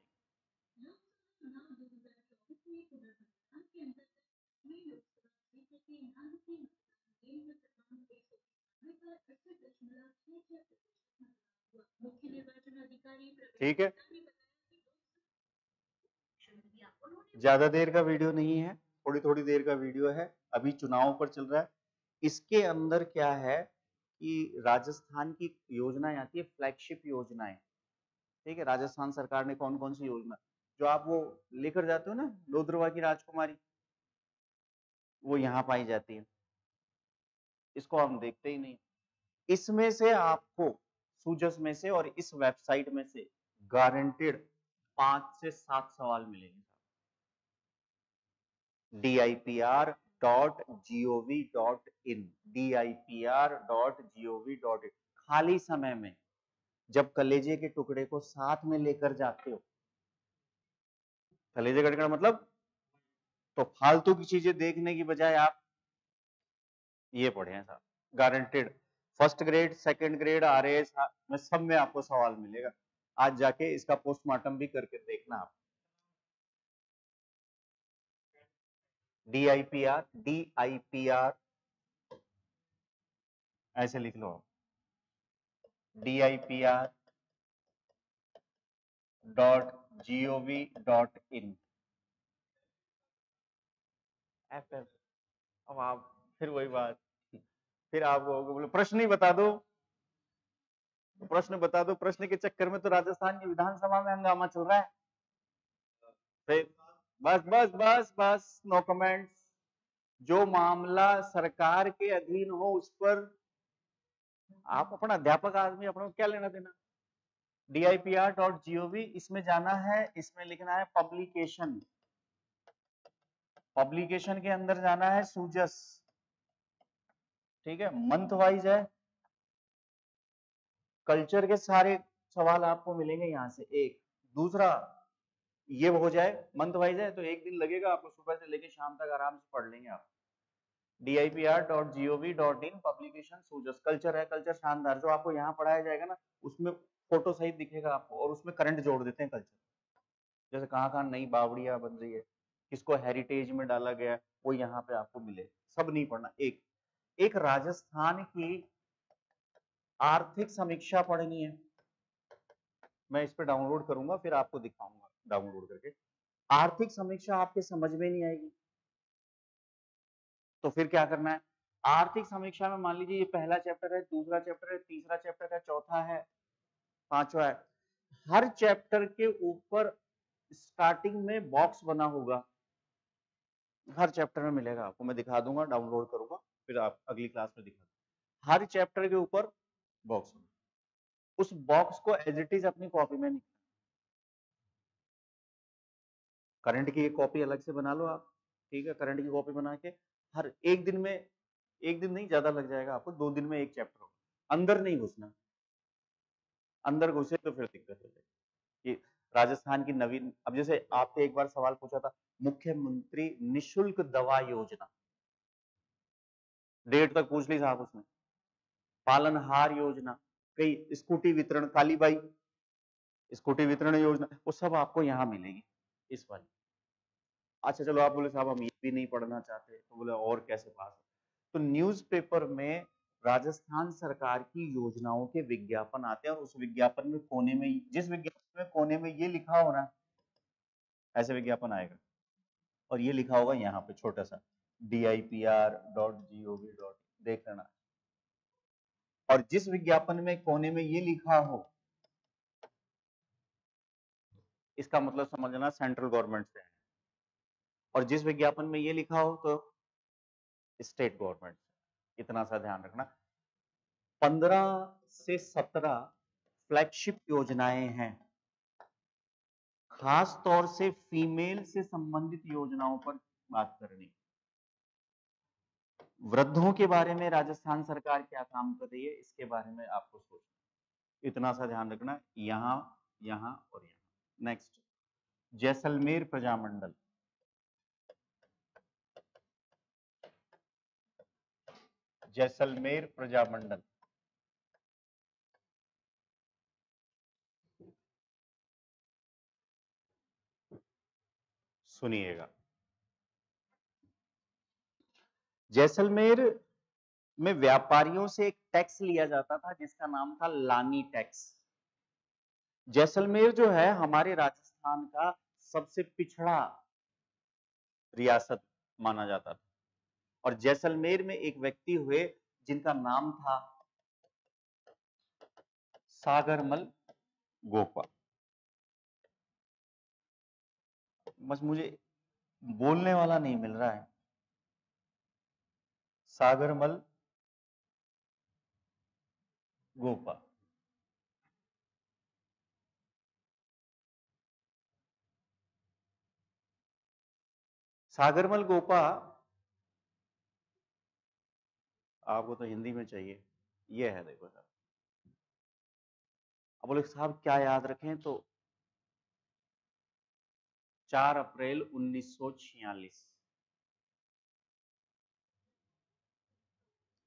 ठीक है, ज्यादा देर का वीडियो नहीं है, थोड़ी थोड़ी देर का वीडियो है। अभी चुनाव पर चल रहा है। इसके अंदर क्या है कि राजस्थान की योजनाएं आती है, फ्लैगशिप योजनाएं। ठीक है, राजस्थान सरकार ने कौन कौन सी योजना, जो आप वो लेकर जाते हो ना, लोद्रवा की राजकुमारी, वो यहाँ पाई जाती है। इसको हम देखते ही नहीं। इसमें से आपको सूजस में से और इस वेबसाइट में से गारंटेड 5 से 7 सवाल मिलेंगे। DIPR.gov.in, DIPR.gov.in। खाली समय में जब कलेजे के टुकड़े को साथ में लेकर जाते हो, कलेजे का टुकड़ा मतलब, तो फालतू की चीजें देखने की बजाय आप ये पढ़े हैं साहब, guaranteed. First grade, second grade, RAS में सब में आपको सवाल मिलेगा। आज जाके इसका पोस्टमार्टम भी करके देखना आप। DIPR ऐसे लिख लो आप, DIPR.gov.in। अब आप फिर वही बात, फिर आप बोले प्रश्न ही बता दो, प्रश्न बता दो। प्रश्न के चक्कर में तो राजस्थान की विधानसभा में हंगामा चल रहा है। फिर बस बस बस बस, नो कमेंट्स। जो मामला सरकार के अधीन हो उस पर आप अपना अध्यापक आदमी, अपना क्या लेना देना। DIPR.gov, इसमें जाना है, इसमें लिखना है पब्लिकेशन। पब्लिकेशन के अंदर जाना है सूजस, ठीक है, मंथ वाइज है। कल्चर के सारे सवाल आपको मिलेंगे यहां से। एक दूसरा, ये हो जाए, मंथ वाइज है तो एक दिन लगेगा आपको, सुबह से लेके शाम तक आराम से पढ़ लेंगे आप। DIPR.gov.in, पब्लिकेशन सूजस। कल्चर है, कल्चर शानदार, जो आपको यहाँ पढ़ाया जाएगा ना, उसमें फोटो सहित दिखेगा आपको, और उसमें करंट जोड़ देते हैं कल्चर। जैसे कहाँ कहाँ नई बावड़ियां बन रही है, किसको हेरिटेज में डाला गया, वो यहाँ पे आपको मिले। सब नहीं पढ़ना। एक राजस्थान की आर्थिक समीक्षा पढ़नी है, मैं इस पे डाउनलोड करूंगा, फिर आपको दिखाऊंगा डाउनलोड करके। आर्थिक समीक्षा आपके समझ में नहीं आएगी तो फिर क्या करना है। आर्थिक समीक्षा में मान लीजिए ये पहला चैप्टर है, दूसरा चैप्टर है, तीसरा चैप्टर है, चौथा है, पांचवा है। हर चैप्टर के ऊपर स्टार्टिंग में बॉक्स बना होगा, हर चैप्टर में मिलेगा आपको, मैं दिखा दूंगा, डाउनलोड करूंगा, फिर आप अगली क्लास में दिखा दूंगा। हर चैप्टर के ऊपर बॉक्स, उस बॉक्स को एज इट इज अपनी कॉपी में नहीं, करंट की एक कॉपी अलग से बना लो आप, ठीक है, करंट की कॉपी बना के हर एक दिन में, एक दिन नहीं ज्यादा लग जाएगा आपको, 2 दिन में एक चैप्टर होगा। अंदर नहीं घुसना, अंदर घुसे तो फिर दिक्कत हो जाएगी। कि राजस्थान की नवीन, अब जैसे आपसे एक बार सवाल पूछा था, मुख्यमंत्री निशुल्क दवा योजना, डेट तक पूछ ली साहब उसने, पालनहार योजना, कई स्कूटी वितरण, कालीबाई स्कूटी वितरण योजना, वो सब आपको यहाँ मिलेगी इस वाली। अच्छा चलो, आप बोले साहब हम ये भी नहीं पढ़ना चाहते, तो बोले और कैसे पास? तो न्यूज़पेपर में राजस्थान सरकार की योजनाओं के विज्ञापन आते हैं, और उस विज्ञापन में कोने में, जिस विज्ञापन में कोने में ये लिखा हो ना, ऐसे विज्ञापन आएगा, और ये लिखा होगा यहाँ पे छोटा सा DIPR.gov. देख लेना। और जिस विज्ञापन में कोने में ये लिखा हो, इसका मतलब समझना सेंट्रल गवर्नमेंट से है, और जिस विज्ञापन में ये लिखा हो तो स्टेट गवर्नमेंट से। इतना सा ध्यान रखना। 15 से 17 फ्लैगशिप योजनाएं हैं, खास तौर से फीमेल से संबंधित योजनाओं पर बात करनी। वृद्धों के बारे में राजस्थान सरकार क्या काम कर रही है, इसके बारे में आपको सोचना। इतना सा ध्यान रखना, यहां, यहां और यहां। नेक्स्ट, जैसलमेर प्रजामंडल। जैसलमेर प्रजामंडल, सुनिएगा। जैसलमेर में व्यापारियों से एक टैक्स लिया जाता था जिसका नाम था लानी टैक्स। जैसलमेर जो है हमारे राजस्थान का सबसे पिछड़ा रियासत माना जाता था, और जैसलमेर में एक व्यक्ति हुए जिनका नाम था सागरमल गोपा। बस मुझे बोलने वाला नहीं मिल रहा है। सागरमल गोपा, सागरमल गोपा। आपको तो हिंदी में चाहिए, ये है, देखो सर। अब बोले साहब क्या याद रखें, तो 4 अप्रैल 1946।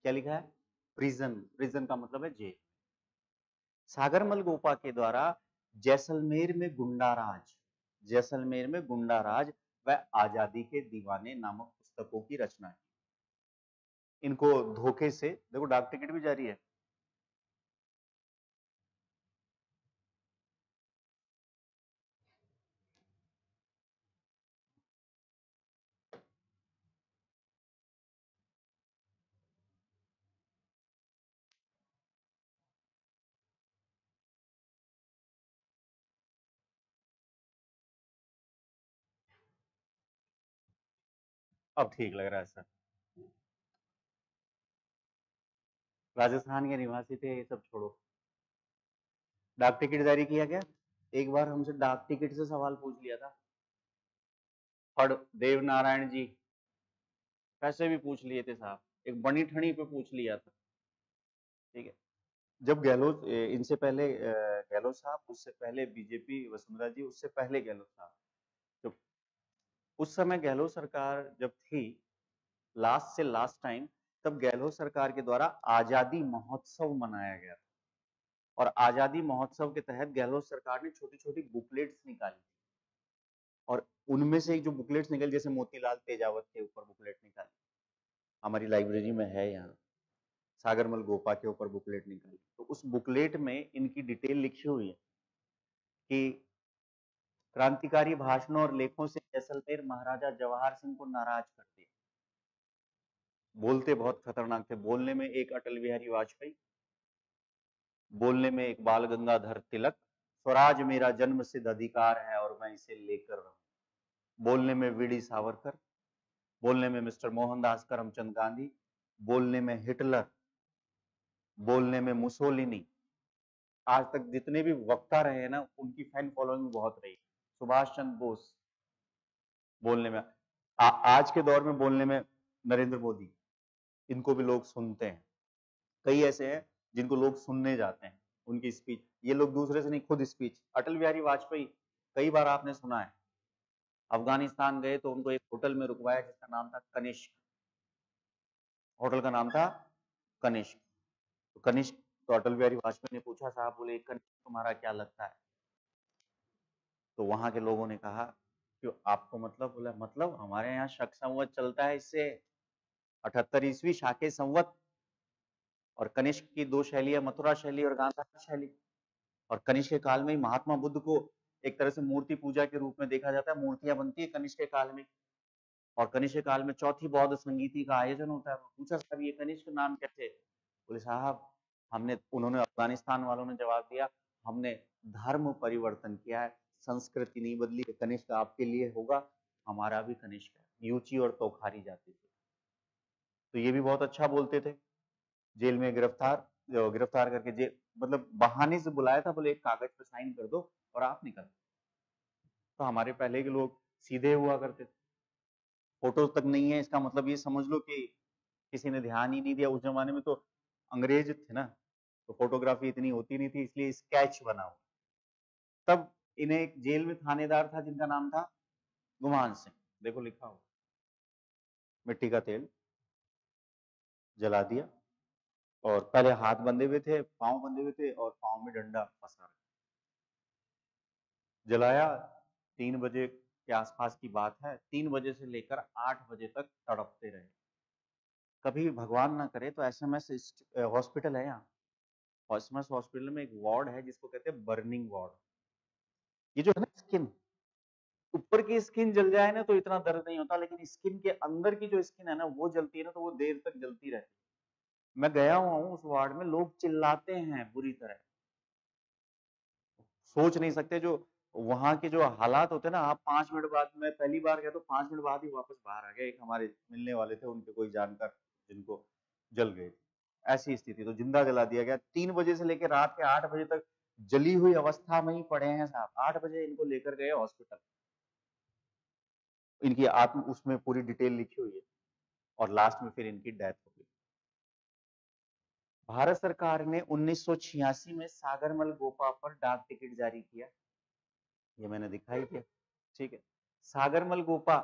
क्या लिखा है? प्रिजन। प्रिजन का मतलब है जेल। सागरमल गोपा के द्वारा जैसलमेर में गुंडा राज, जैसलमेर में गुंडा राज व आजादी के दीवाने नामक पुस्तकों की रचना की। इनको धोखे से, देखो डाक टिकट भी जारी है। अब ठीक लग रहा है सर। राजस्थान के निवासी थे, ये सब छोड़ो। डाक टिकट जारी किया गया। एक बार हमसे डाक टिकट से सवाल पूछ लिया था, और देव नारायण जी पैसे भी पूछ लिए थे साहब, एक बनी ठनी पे पूछ लिया था। ठीक है, जब गहलोत, इनसे पहले गहलोत साहब, उससे पहले बीजेपी वसुंधरा जी, उससे पहले गहलोत साहब, तो उस समय गहलोत सरकार जब थी, लास्ट से लास्ट टाइम, तब गहलोत सरकार के द्वारा आजादी महोत्सव मनाया गया था, और आजादी महोत्सव के तहत गहलोत सरकार ने छोटी छोटी बुकलेट्स निकाली, और उनमें से एक जो बुकलेट्स निकली, जैसे मोतीलाल तेजावत के ऊपर बुकलेट निकाली, हमारी लाइब्रेरी में है यहाँ, सागरमल गोपा के ऊपर बुकलेट निकाली, तो उस बुकलेट में इनकी डिटेल लिखी हुई है कि क्रांतिकारी भाषणों और लेखों से जैसलमेर महाराजा जवाहर सिंह को नाराज कर दिया। बोलते बहुत खतरनाक थे, बोलने में एक अटल बिहारी वाजपेयी, बोलने में एक बाल गंगाधर तिलक, स्वराज मेरा जन्म सिद्ध अधिकार है और मैं इसे लेकर रहूं, बोलने में वीडी सावरकर, बोलने में मिस्टर मोहनदास करमचंद गांधी, बोलने में हिटलर, बोलने में मुसोलिनी। आज तक जितने भी वक्ता रहे हैं ना, उनकी फैन फॉलोइंग बहुत रही। सुभाष चंद्र बोस बोलने में, आज के दौर में बोलने में नरेंद्र मोदी, इनको भी लोग सुनते हैं। कई ऐसे हैं जिनको लोग सुनने जाते हैं उनकी स्पीच, ये लोग दूसरे से नहीं, खुद स्पीच। अटल बिहारी वाजपेयी, कई बार आपने सुना है, अफगानिस्तान गए तो उनको एक होटल में रुकवाया जिसका नाम था कनिष्क, होटल का नाम था कनिष्क। तो कनिष्क, तो अटल बिहारी वाजपेयी ने पूछा, साहब बोले कनिष्क तुम्हारा क्या लगता है? तो वहां के लोगों ने कहा कि आपको मतलब, बोला मतलब हमारे यहाँ शक संवत चलता है, इससे 78 ईस्वी शाके संवत, और कनिष्क की दो शैलियां, मथुरा शैली और गांधार शैली। और कनिष्क के काल में ही महात्मा बुद्ध को एक तरह से मूर्ति पूजा के रूप में देखा जाता है, मूर्तियां बनती है कनिष्क के काल में। और कनिष्क के काल में चौथी बौद्ध संगीति का आयोजन होता है। पूछा, साहब ये कनिष्क नाम कैसे? बोले साहब हमने, उन्होंने, अफगानिस्तान वालों ने जवाब दिया, हमने धर्म परिवर्तन किया है, संस्कृति नहीं बदली। कनिष्क आपके लिए होगा, हमारा भी कनिष्क है। यूची और तोखारी जाति थे। तो ये भी बहुत अच्छा बोलते थे। जेल में गिरफ्तार करके जेल, मतलब बहाने से बुलाया था, बोले एक कागज पे साइन कर दो और आप निकल। तो हमारे पहले के लोग सीधे हुआ करते थे। फोटो तक नहीं है, इसका मतलब ये समझ लो कि किसी ने ध्यान ही नहीं दिया। उस जमाने में तो अंग्रेज थे ना, तो फोटोग्राफी इतनी होती नहीं थी, इसलिए स्केच बना हुआ। तब इन्हें एक जेल में थानेदार था जिनका नाम था गुमान सिंह, देखो लिखा हो, मिट्टी का तेल जला दिया, और पहले हाथ बंधे हुए थे, पांव बंधे हुए थे, और पांव में डंडा फंसा, जलाया। 3 बजे के आसपास की बात है। 3 बजे से लेकर 8 बजे तक तड़पते रहे। कभी भगवान ना करे तो एसएमएस हॉस्पिटल है यहाँ, एसएमएस हॉस्पिटल में एक वार्ड है जिसको कहते हैं बर्निंग वार्ड। ये जो है ना स्किन, ऊपर की स्किन जल जाए ना तो इतना दर्द नहीं होता, लेकिन स्किन के अंदर की जो स्किन है ना वो जलती है ना, तो वो देर तक जलती रहती। मैं गया हुआ हूँ उस वार्ड में, लोग चिल्लाते हैं बुरी तरह, सोच नहीं सकते। जो वहां के जो हालात होते हैं ना, आप 5 मिनट बाद, मैं पहली बार गया तो 5 मिनट बाद ही वापस बाहर आ गया। एक हमारे मिलने वाले थे, उनके कोई जानकर जिनको जल गए, ऐसी स्थिति। तो जिंदा जला दिया गया। 3 बजे से लेकर रात के 8 बजे तक जली हुई अवस्था में ही पड़े हैं साहब। 8 बजे इनको लेकर गए हॉस्पिटल, इनकी आत्म, उसमें पूरी डिटेल लिखी हुई है, और लास्ट में फिर इनकी डेथ हो गई। भारत सरकार ने 1986 में सागरमल गोपा पर डाक टिकट जारी किया, ये मैंने दिखाई दिया, ठीक है। सागरमल गोपा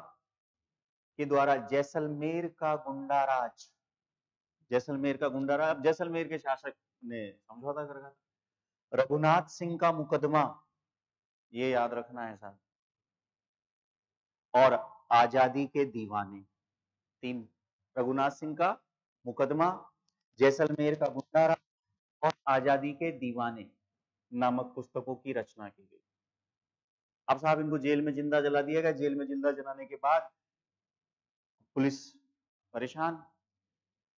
के द्वारा जैसलमेर का गुंडाराज, जैसलमेर का गुंडाराज, जैसलमेर के शासक ने समझौता कर रखा। रघुनाथ सिंह का मुकदमा, ये याद रखना है साहब, और आजादी के दीवाने, 3। रघुनाथ सिंह का मुकदमा, जैसलमेर का गुंडाराज, और आजादी के दीवाने नामक पुस्तकों की रचना की गई। अब साहब इनको जेल में जिंदा जला दिया गया। जेल में जिंदा जलाने के बाद पुलिस परेशान,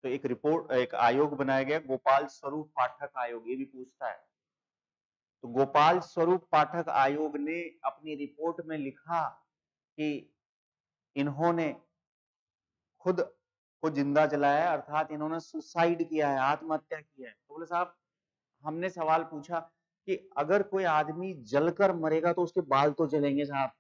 तो एक रिपोर्ट, एक आयोग बनाया गया, गोपाल स्वरूप पाठक आयोग, ये भी पूछता है। तो गोपाल स्वरूप पाठक आयोग ने अपनी रिपोर्ट में लिखा कि इन्होंने खुद को जिंदा जलाया है, अर्थात इन्होंने सुसाइड किया है, आत्महत्या की है। तो बोले साहब, हमने सवाल पूछा कि अगर कोई आदमी जलकर मरेगा तो उसके बाल तो जलेंगे साहब।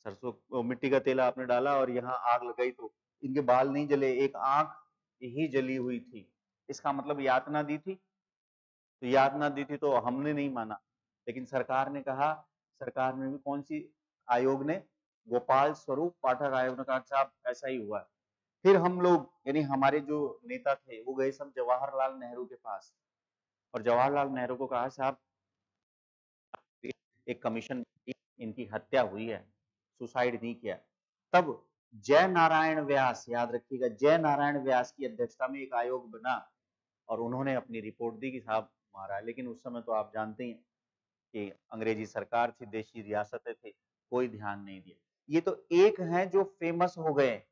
सरसों मिट्टी का तेल आपने डाला और यहाँ आग लगाई, तो इनके बाल नहीं जले, एक आंख ही जली हुई थी। इसका मतलब यातना दी थी। तो यातना दी थी तो हमने नहीं माना, लेकिन सरकार ने कहा, सरकार में भी कौन सी आयोग ने, गोपाल स्वरूप पाठक आयोग ने कहा साहब ऐसा ही हुआ। फिर हम लोग, यानी हमारे जो नेता थे, वो गए सब जवाहरलाल नेहरू के पास, और जवाहरलाल नेहरू को कहा साहब एक कमीशन, इनकी हत्या हुई है, सुसाइड नहीं किया। तब जय नारायण व्यास, याद रखिएगा, जय नारायण व्यास की अध्यक्षता में एक आयोग बना, और उन्होंने अपनी रिपोर्ट दी कि साहब मारा है। लेकिन उस समय तो आप जानते हैं कि अंग्रेजी सरकार थी, देशी रियासतें थी, कोई ध्यान नहीं दिया। ये तो एक हैं जो फेमस हो गए।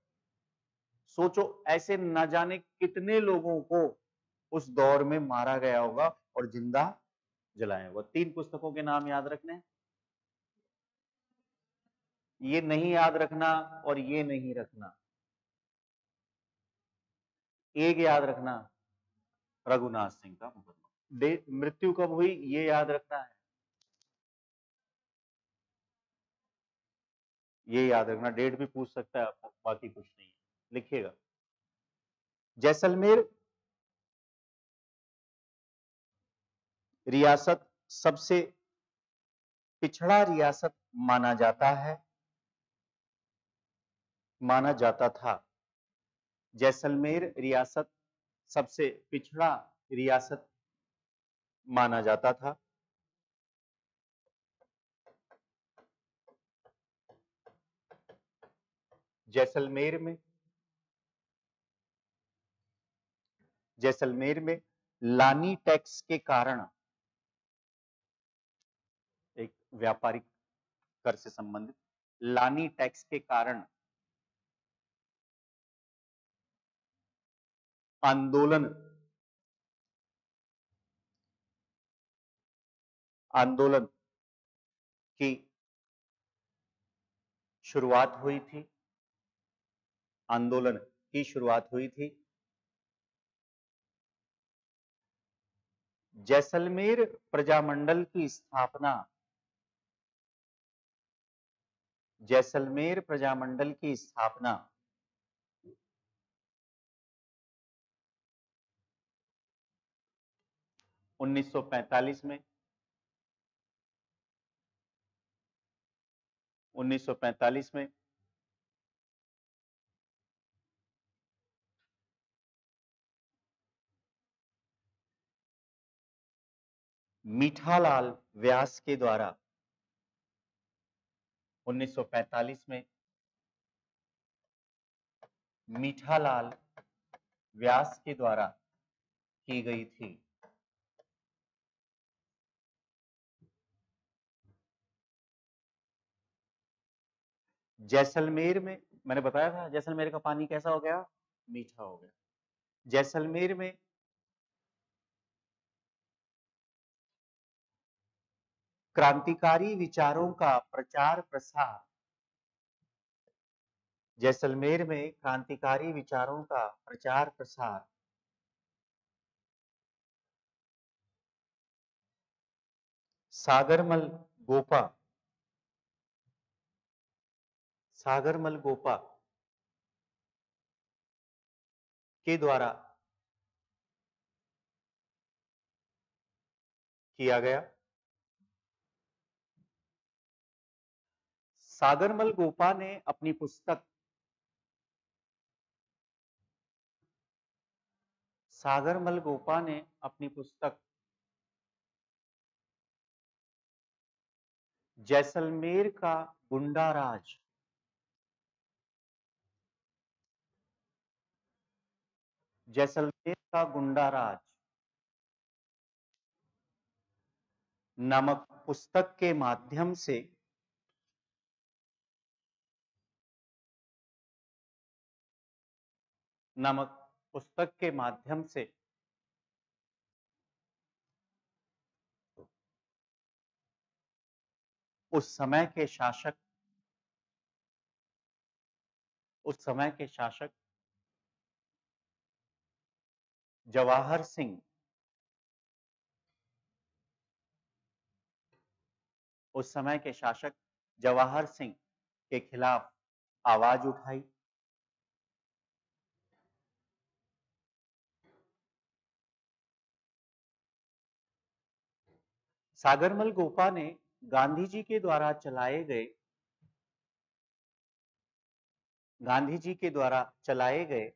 सोचो ऐसे न जाने कितने लोगों को उस दौर में मारा गया होगा और जिंदा जलाया होगा। 3 पुस्तकों के नाम याद रखने, ये नहीं याद रखना और ये नहीं रखना। एक याद रखना, रघुनाथ सिंह का मुकदमा। मृत्यु कब हुई ये याद रखना है, ये याद रखना। डेट भी पूछ सकता है आपको, बाकी कुछ नहीं है, लिखिएगा। जैसलमेर रियासत सबसे पिछड़ा रियासत माना जाता है, माना जाता था। जैसलमेर रियासत सबसे पिछड़ा रियासत माना जाता था। जैसलमेर में लानी टैक्स के कारण, एक व्यापारिक कर से संबंधित लानी टैक्स के कारण आंदोलन की शुरुआत हुई थी। आंदोलन की शुरुआत हुई थी। जैसलमेर प्रजामंडल की स्थापना, जैसलमेर प्रजामंडल की स्थापना 1945 में 1945 में मीठालाल व्यास के द्वारा 1945 में मीठालाल व्यास के द्वारा की गई थी। जैसलमेर में मैंने बताया था जैसलमेर का पानी कैसा हो गया, मीठा हो गया। जैसलमेर में क्रांतिकारी विचारों का प्रचार प्रसार, जैसलमेर में क्रांतिकारी विचारों का प्रचार प्रसार सागरमल गोपा, सागरमल गोपा के द्वारा किया गया। सागरमल गोपा ने अपनी पुस्तक, सागरमल गोपा ने अपनी पुस्तक जैसलमेर का गुंडा राज, जैसलमेर का गुंडा राज नामक पुस्तक के माध्यम से नामक पुस्तक के माध्यम से उस समय के शासक, उस समय के शासक जवाहर सिंह, उस समय के शासक जवाहर सिंह के खिलाफ आवाज उठाई। सागरमल गोपा ने गांधी जी के द्वारा चलाए गए, गांधी जी के द्वारा चलाए गए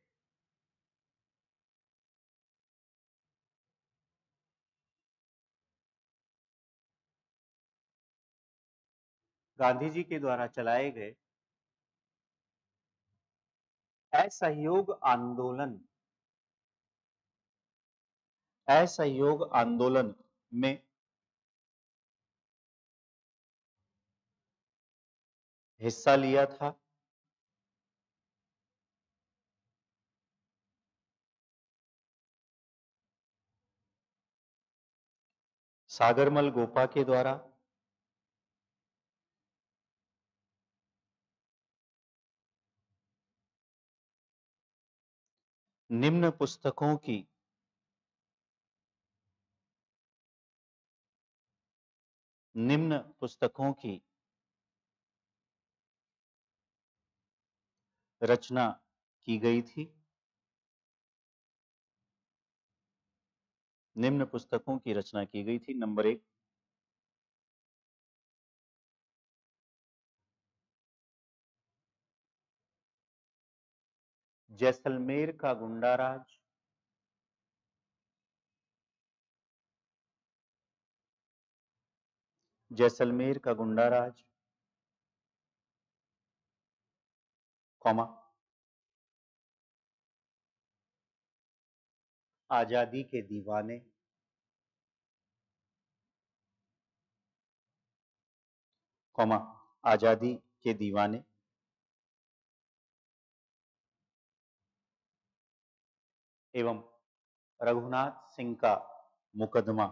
गांधी जी के द्वारा चलाए गए असहयोग आंदोलन, असहयोग आंदोलन में हिस्सा लिया था। सागरमल गोपा के द्वारा निम्न पुस्तकों की निम्न पुस्तकों की रचना की गई थी। निम्न पुस्तकों की रचना की गई थी। नंबर 1, जैसलमेर का गुंडा राज, जैसलमेर का गुंडा राज, कॉमा, आजादी के दीवाने, कॉमा, आजादी के दीवाने, एवं रघुनाथ सिंह का मुकदमा,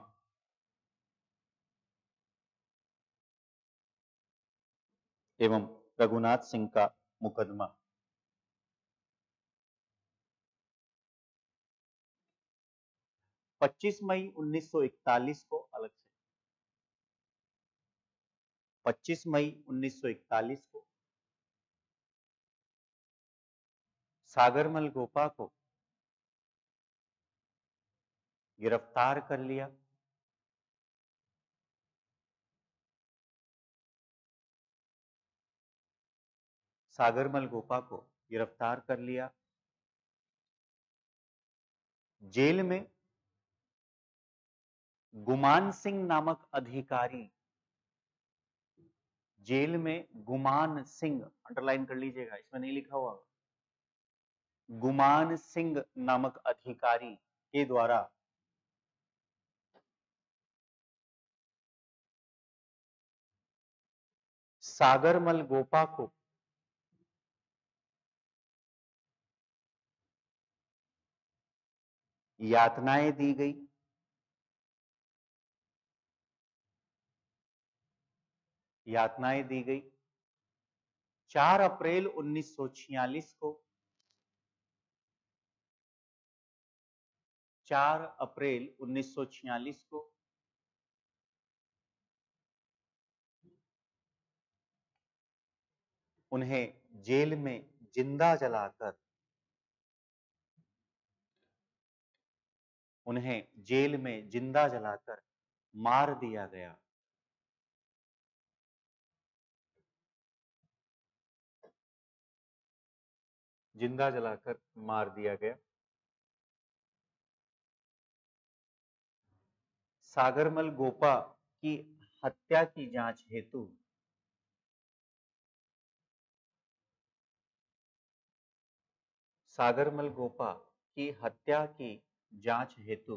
एवं रघुनाथ सिंह का मुकदमा 25 मई 1941 को अलग से, 25 मई 1941 को सागरमल गोपा को गिरफ्तार कर लिया। सागरमल गोपा को गिरफ्तार कर लिया। जेल में गुमान सिंह नामक अधिकारी, जेल में गुमान सिंह, अंडरलाइन कर लीजिएगा, इसमें नहीं लिखा हुआ, गुमान सिंह नामक अधिकारी के द्वारा सागरमल गोपा को यातनाएं दी गई। यातनाएं दी गई। 4 अप्रैल 1946 को, 4 अप्रैल 1946 को उन्हें जेल में जिंदा जलाकर, उन्हें जेल में जिंदा जलाकर मार दिया गया। जिंदा जलाकर मार दिया गया। सागरमल गोपा की हत्या की जांच हेतु सागरमल गोपा की हत्या की जांच हेतु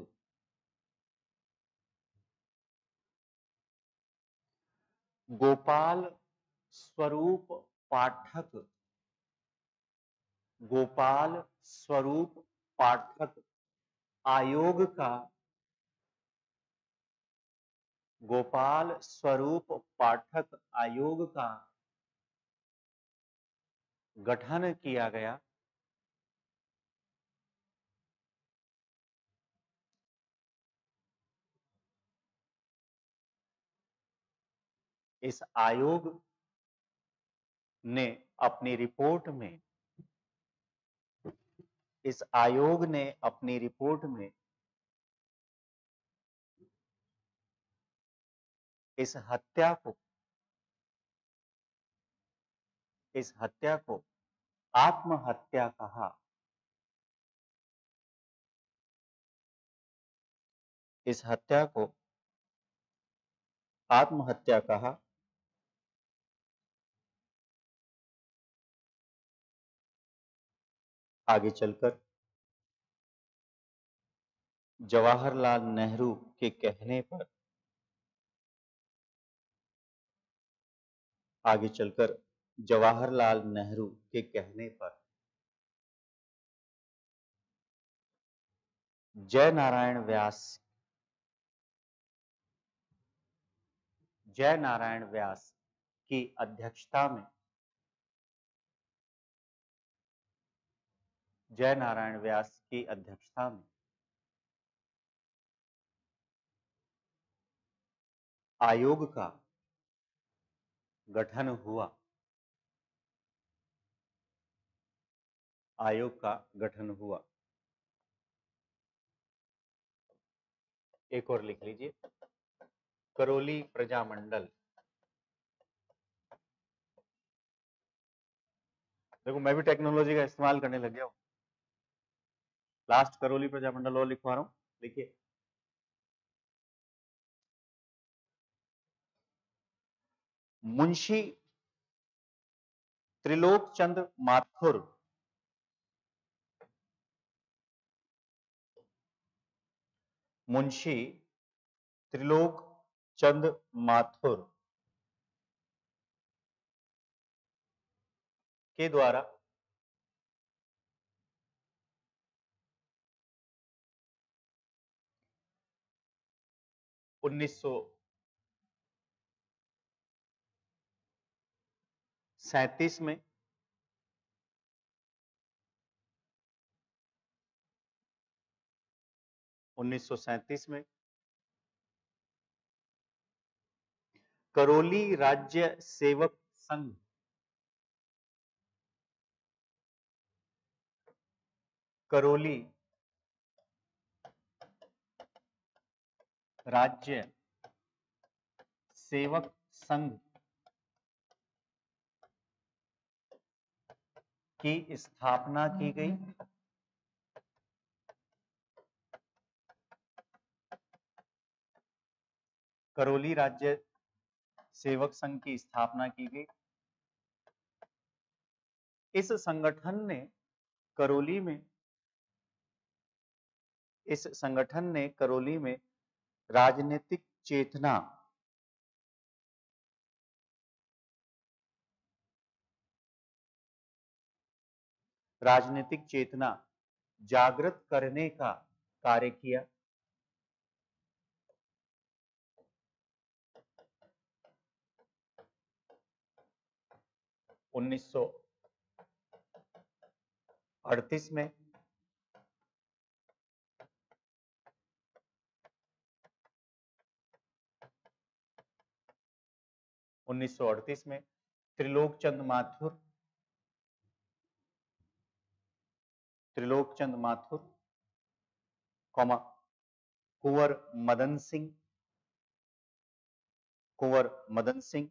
गोपाल स्वरूप पाठक, गोपाल स्वरूप पाठक आयोग का, गोपाल स्वरूप पाठक आयोग का गठन किया गया। इस आयोग ने अपनी रिपोर्ट में, इस आयोग ने अपनी रिपोर्ट में इस हत्या को, इस हत्या को आत्महत्या कहा। इस हत्या को आत्महत्या कहा। आगे चलकर जवाहरलाल नेहरू के कहने पर, आगे चलकर जवाहरलाल नेहरू के कहने पर जय नारायण व्यास, जय नारायण व्यास की अध्यक्षता में, जय नारायण व्यास की अध्यक्षता में आयोग का गठन हुआ। आयोग का गठन हुआ। एक और लिख लीजिए, करौली प्रजामंडल। देखो मैं भी टेक्नोलॉजी का इस्तेमाल करने लग गया हूं। लास्ट करौली प्रजामंडल और लिखवा रहा हूं, देखिए मुंशी त्रिलोक चंद माथुर मुंशी त्रिलोक चंद माथुर के द्वारा 1937 में करौली राज्य सेवक संघ करौली राज्य सेवक संघ की स्थापना की गई। करौली राज्य सेवक संघ की स्थापना की गई। इस संगठन ने करौली में राजनीतिक चेतना जागृत करने का कार्य किया। उन्नीस सौ 38 में त्रिलोक चंद माथुर कुंवर मदन सिंह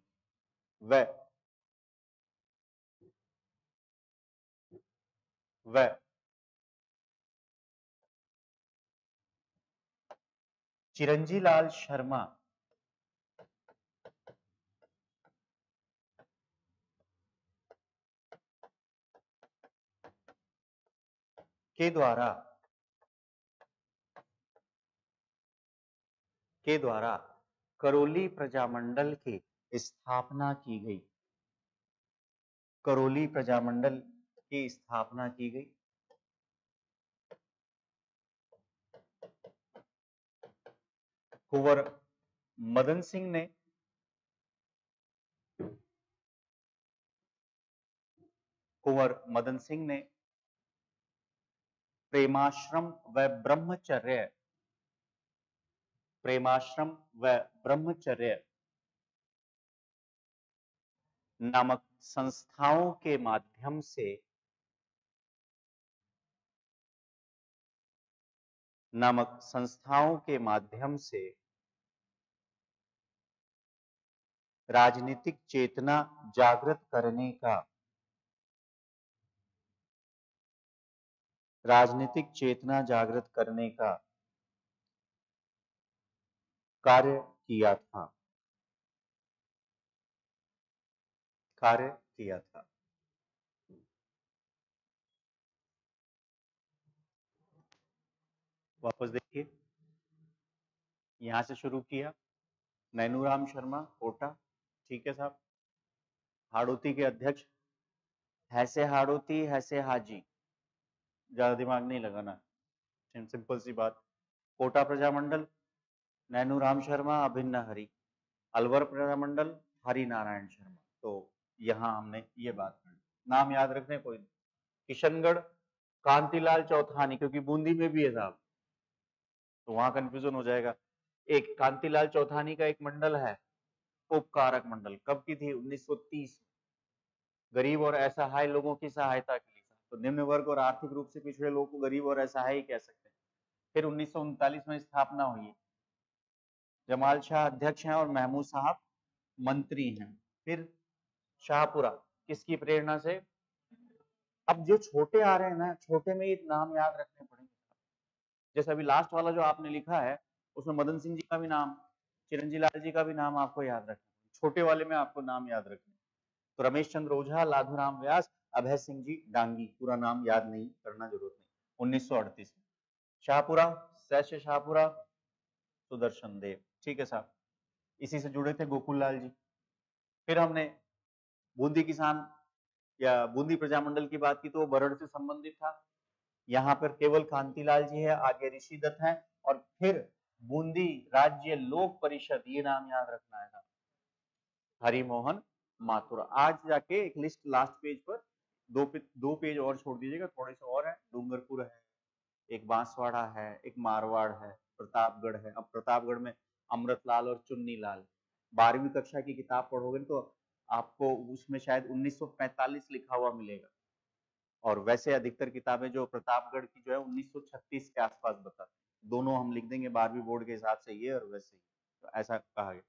व चिरंजी लाल शर्मा के द्वारा करौली प्रजामंडल की स्थापना की गई। करौली प्रजामंडल की स्थापना की गई। कुंवर मदन सिंह ने प्रेमाश्रम व ब्रह्मचर्य नामक संस्थाओं के माध्यम से राजनीतिक चेतना जागृत करने का कार्य किया था। वापस देखिए, यहां से शुरू किया। नैनूराम शर्मा कोटा, ठीक है साहब। हाड़ौती के अध्यक्ष हैसे हाड़ौती हैसे हाजी, ज्यादा दिमाग नहीं लगाना, सिंपल सी बात। कोटा प्रजामंडल नैनूराम शर्मा अभिन्न हरि, अलवर प्रजामंडल हरि नारायण शर्मा। तो यहां हमने ये बात कर, नाम याद रखने कोई नहीं। किशनगढ़ कांतिलाल चौथानी, क्योंकि बूंदी में भी है साहब, तो वहां कंफ्यूजन हो जाएगा। एक कांतिलाल चौथानी का एक मंडल है, उपकारक मंडल, कब की थी? 1930। गरीब और असहाय लोगों की सहायता के लिए, तो निम्न वर्ग और आर्थिक रूप से पिछड़े लोगों को गरीब और असहाय ही कह सकते हैं। फिर 1939 में स्थापना हुई। जमाल शाह अध्यक्ष हैं और महमूद साहब मंत्री हैं। फिर शाहपुरा, किसकी प्रेरणा से? अब जो छोटे आ रहे हैं ना, छोटे में ये नाम याद रखने पड़ेंगे। जैसे अभी लास्ट वाला जो आपने लिखा है, उसमें मदन सिंह जी का भी नाम, चिरंजी लाल जी का भी नाम आपको याद रखना। छोटे वाले में आपको नाम याद रखने। तो रमेश चंद्र ओझा, लाधुराम व्यास, अभय सिंह जी डांगी, पूरा नाम याद नहीं करना, जरूरत नहीं। 1938 में शाहपुरा, सैश्य शाहपुरा, सुदर्शन देव। ठीक है साहब, इसी से जुड़े थे गोकुल लाल जी। फिर हमने बूंदी किसान या बूंदी प्रजामंडल की बात की तो वो बरड़ से संबंधित था। यहाँ पर केवल कांतिलाल जी है, आगे ऋषि दत्त है, और फिर बूंदी राज्य लोक परिषद, ये नाम याद रखना है। हरिमोहन माथुर। आज जाके एक लिस्ट लास्ट पेज पर दो पेज और छोड़ दीजिएगा, थोड़े से और है। डूंगरपुर है, एक बांसवाड़ा है, एक मारवाड़ है, प्रतापगढ़ है। अब प्रतापगढ़ में अमृतलाल और चुन्नी लाल। 12वीं कक्षा की किताब पढ़ोगे तो आपको उसमें शायद 1945 लिखा हुआ मिलेगा, और वैसे अधिकतर किताबें जो प्रतापगढ़ की जो है 1936 के आसपास बताती हैं। दोनों हम लिख देंगे 12वीं बोर्ड के हिसाब से ये और वैसे ही, तो ऐसा कहा गया।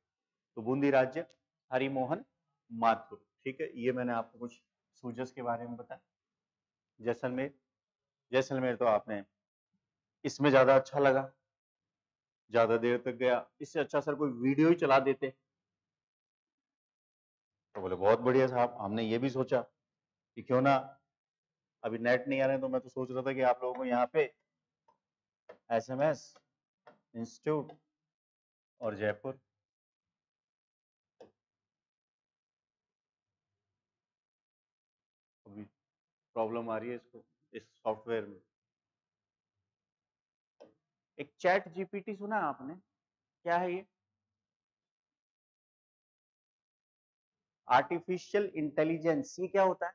तो बूंदी राज्य हरिमोहन माथुर। ठीक है, ये मैंने आपको कुछ सूजस के बारे में बताया। जैसलमेर, जैसलमेर तो आपने इसमें ज्यादा अच्छा लगा, ज्यादा देर तक गया। इससे अच्छा सर कोई वीडियो ही चला देते। तो बोले बहुत बढ़िया साहब, हमने ये भी सोचा कि क्यों ना, अभी नेट नहीं आ रहे, तो मैं तो सोच रहा था कि आप लोगों को यहाँ पे SMS इंस्टीट्यूट और जयपुर, अभी प्रॉब्लम आ रही है इसको, इस सॉफ्टवेयर में। एक चैट GPT सुना आपने, क्या है ये? आर्टिफिशियल इंटेलिजेंस, ये क्या होता है?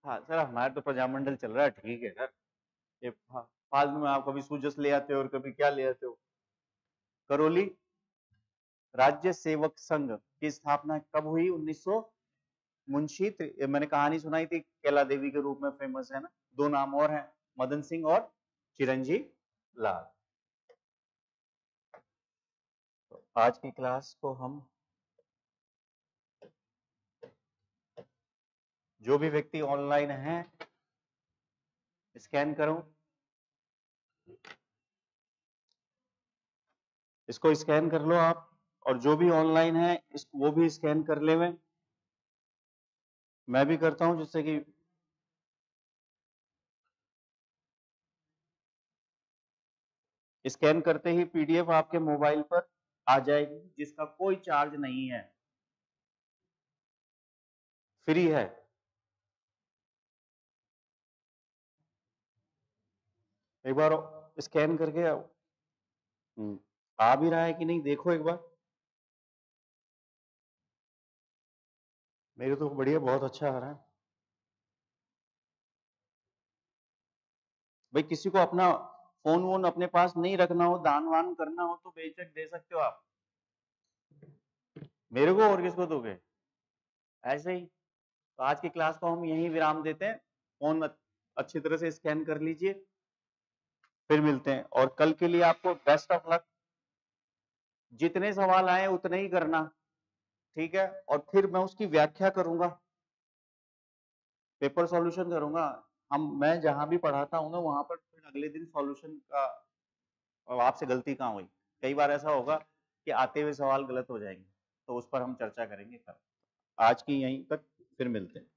हाँ सर, हमारे तो प्रजामंडल चल रहा है, ठीक है सर। ये फालतू में आप कभी सूजस ले आते हो और कभी क्या ले आते हो। करौली राज्य सेवक संघ की स्थापना कब हुई? 1900। मुंशी मैंने कहानी सुनाई थी, कैला देवी के रूप में फेमस है ना। दो नाम और हैं, मदन सिंह और चिरंजीव लाल। तो आज की क्लास को हम, जो भी व्यक्ति ऑनलाइन है स्कैन करो, इसको स्कैन कर लो आप, और जो भी ऑनलाइन है वो भी स्कैन कर ले। मैं भी करता हूं, जिससे कि स्कैन करते ही PDF आपके मोबाइल पर आ जाएगी, जिसका कोई चार्ज नहीं है, फ्री है। एक बार स्कैन करके आ भी रहा है कि नहीं देखो एक बार। मेरे तो बढ़िया, बहुत अच्छा आ रहा है भाई। किसी को अपना फोन वोन अपने पास नहीं रखना हो, दान वान करना हो तो बेशक दे सकते हो आप। मेरे को और किसको दोगे? ऐसे ही। तो आज की क्लास को हम यहीं विराम देते हैं। फोन अच्छी तरह से स्कैन कर लीजिए, फिर मिलते हैं। और कल के लिए आपको बेस्ट ऑफ लक। जितने सवाल आए उतने ही करना, ठीक है? और फिर मैं उसकी व्याख्या करूंगा, पेपर सॉल्यूशन करूंगा। मैं जहां भी पढ़ाता हूं ना, वहां पर फिर अगले दिन सॉल्यूशन का, आपसे गलती कहाँ हुई। कई बार ऐसा होगा कि आते हुए सवाल गलत हो जाएंगे, तो उस पर हम चर्चा करेंगे कल। आज की यहीं तक, फिर मिलते हैं।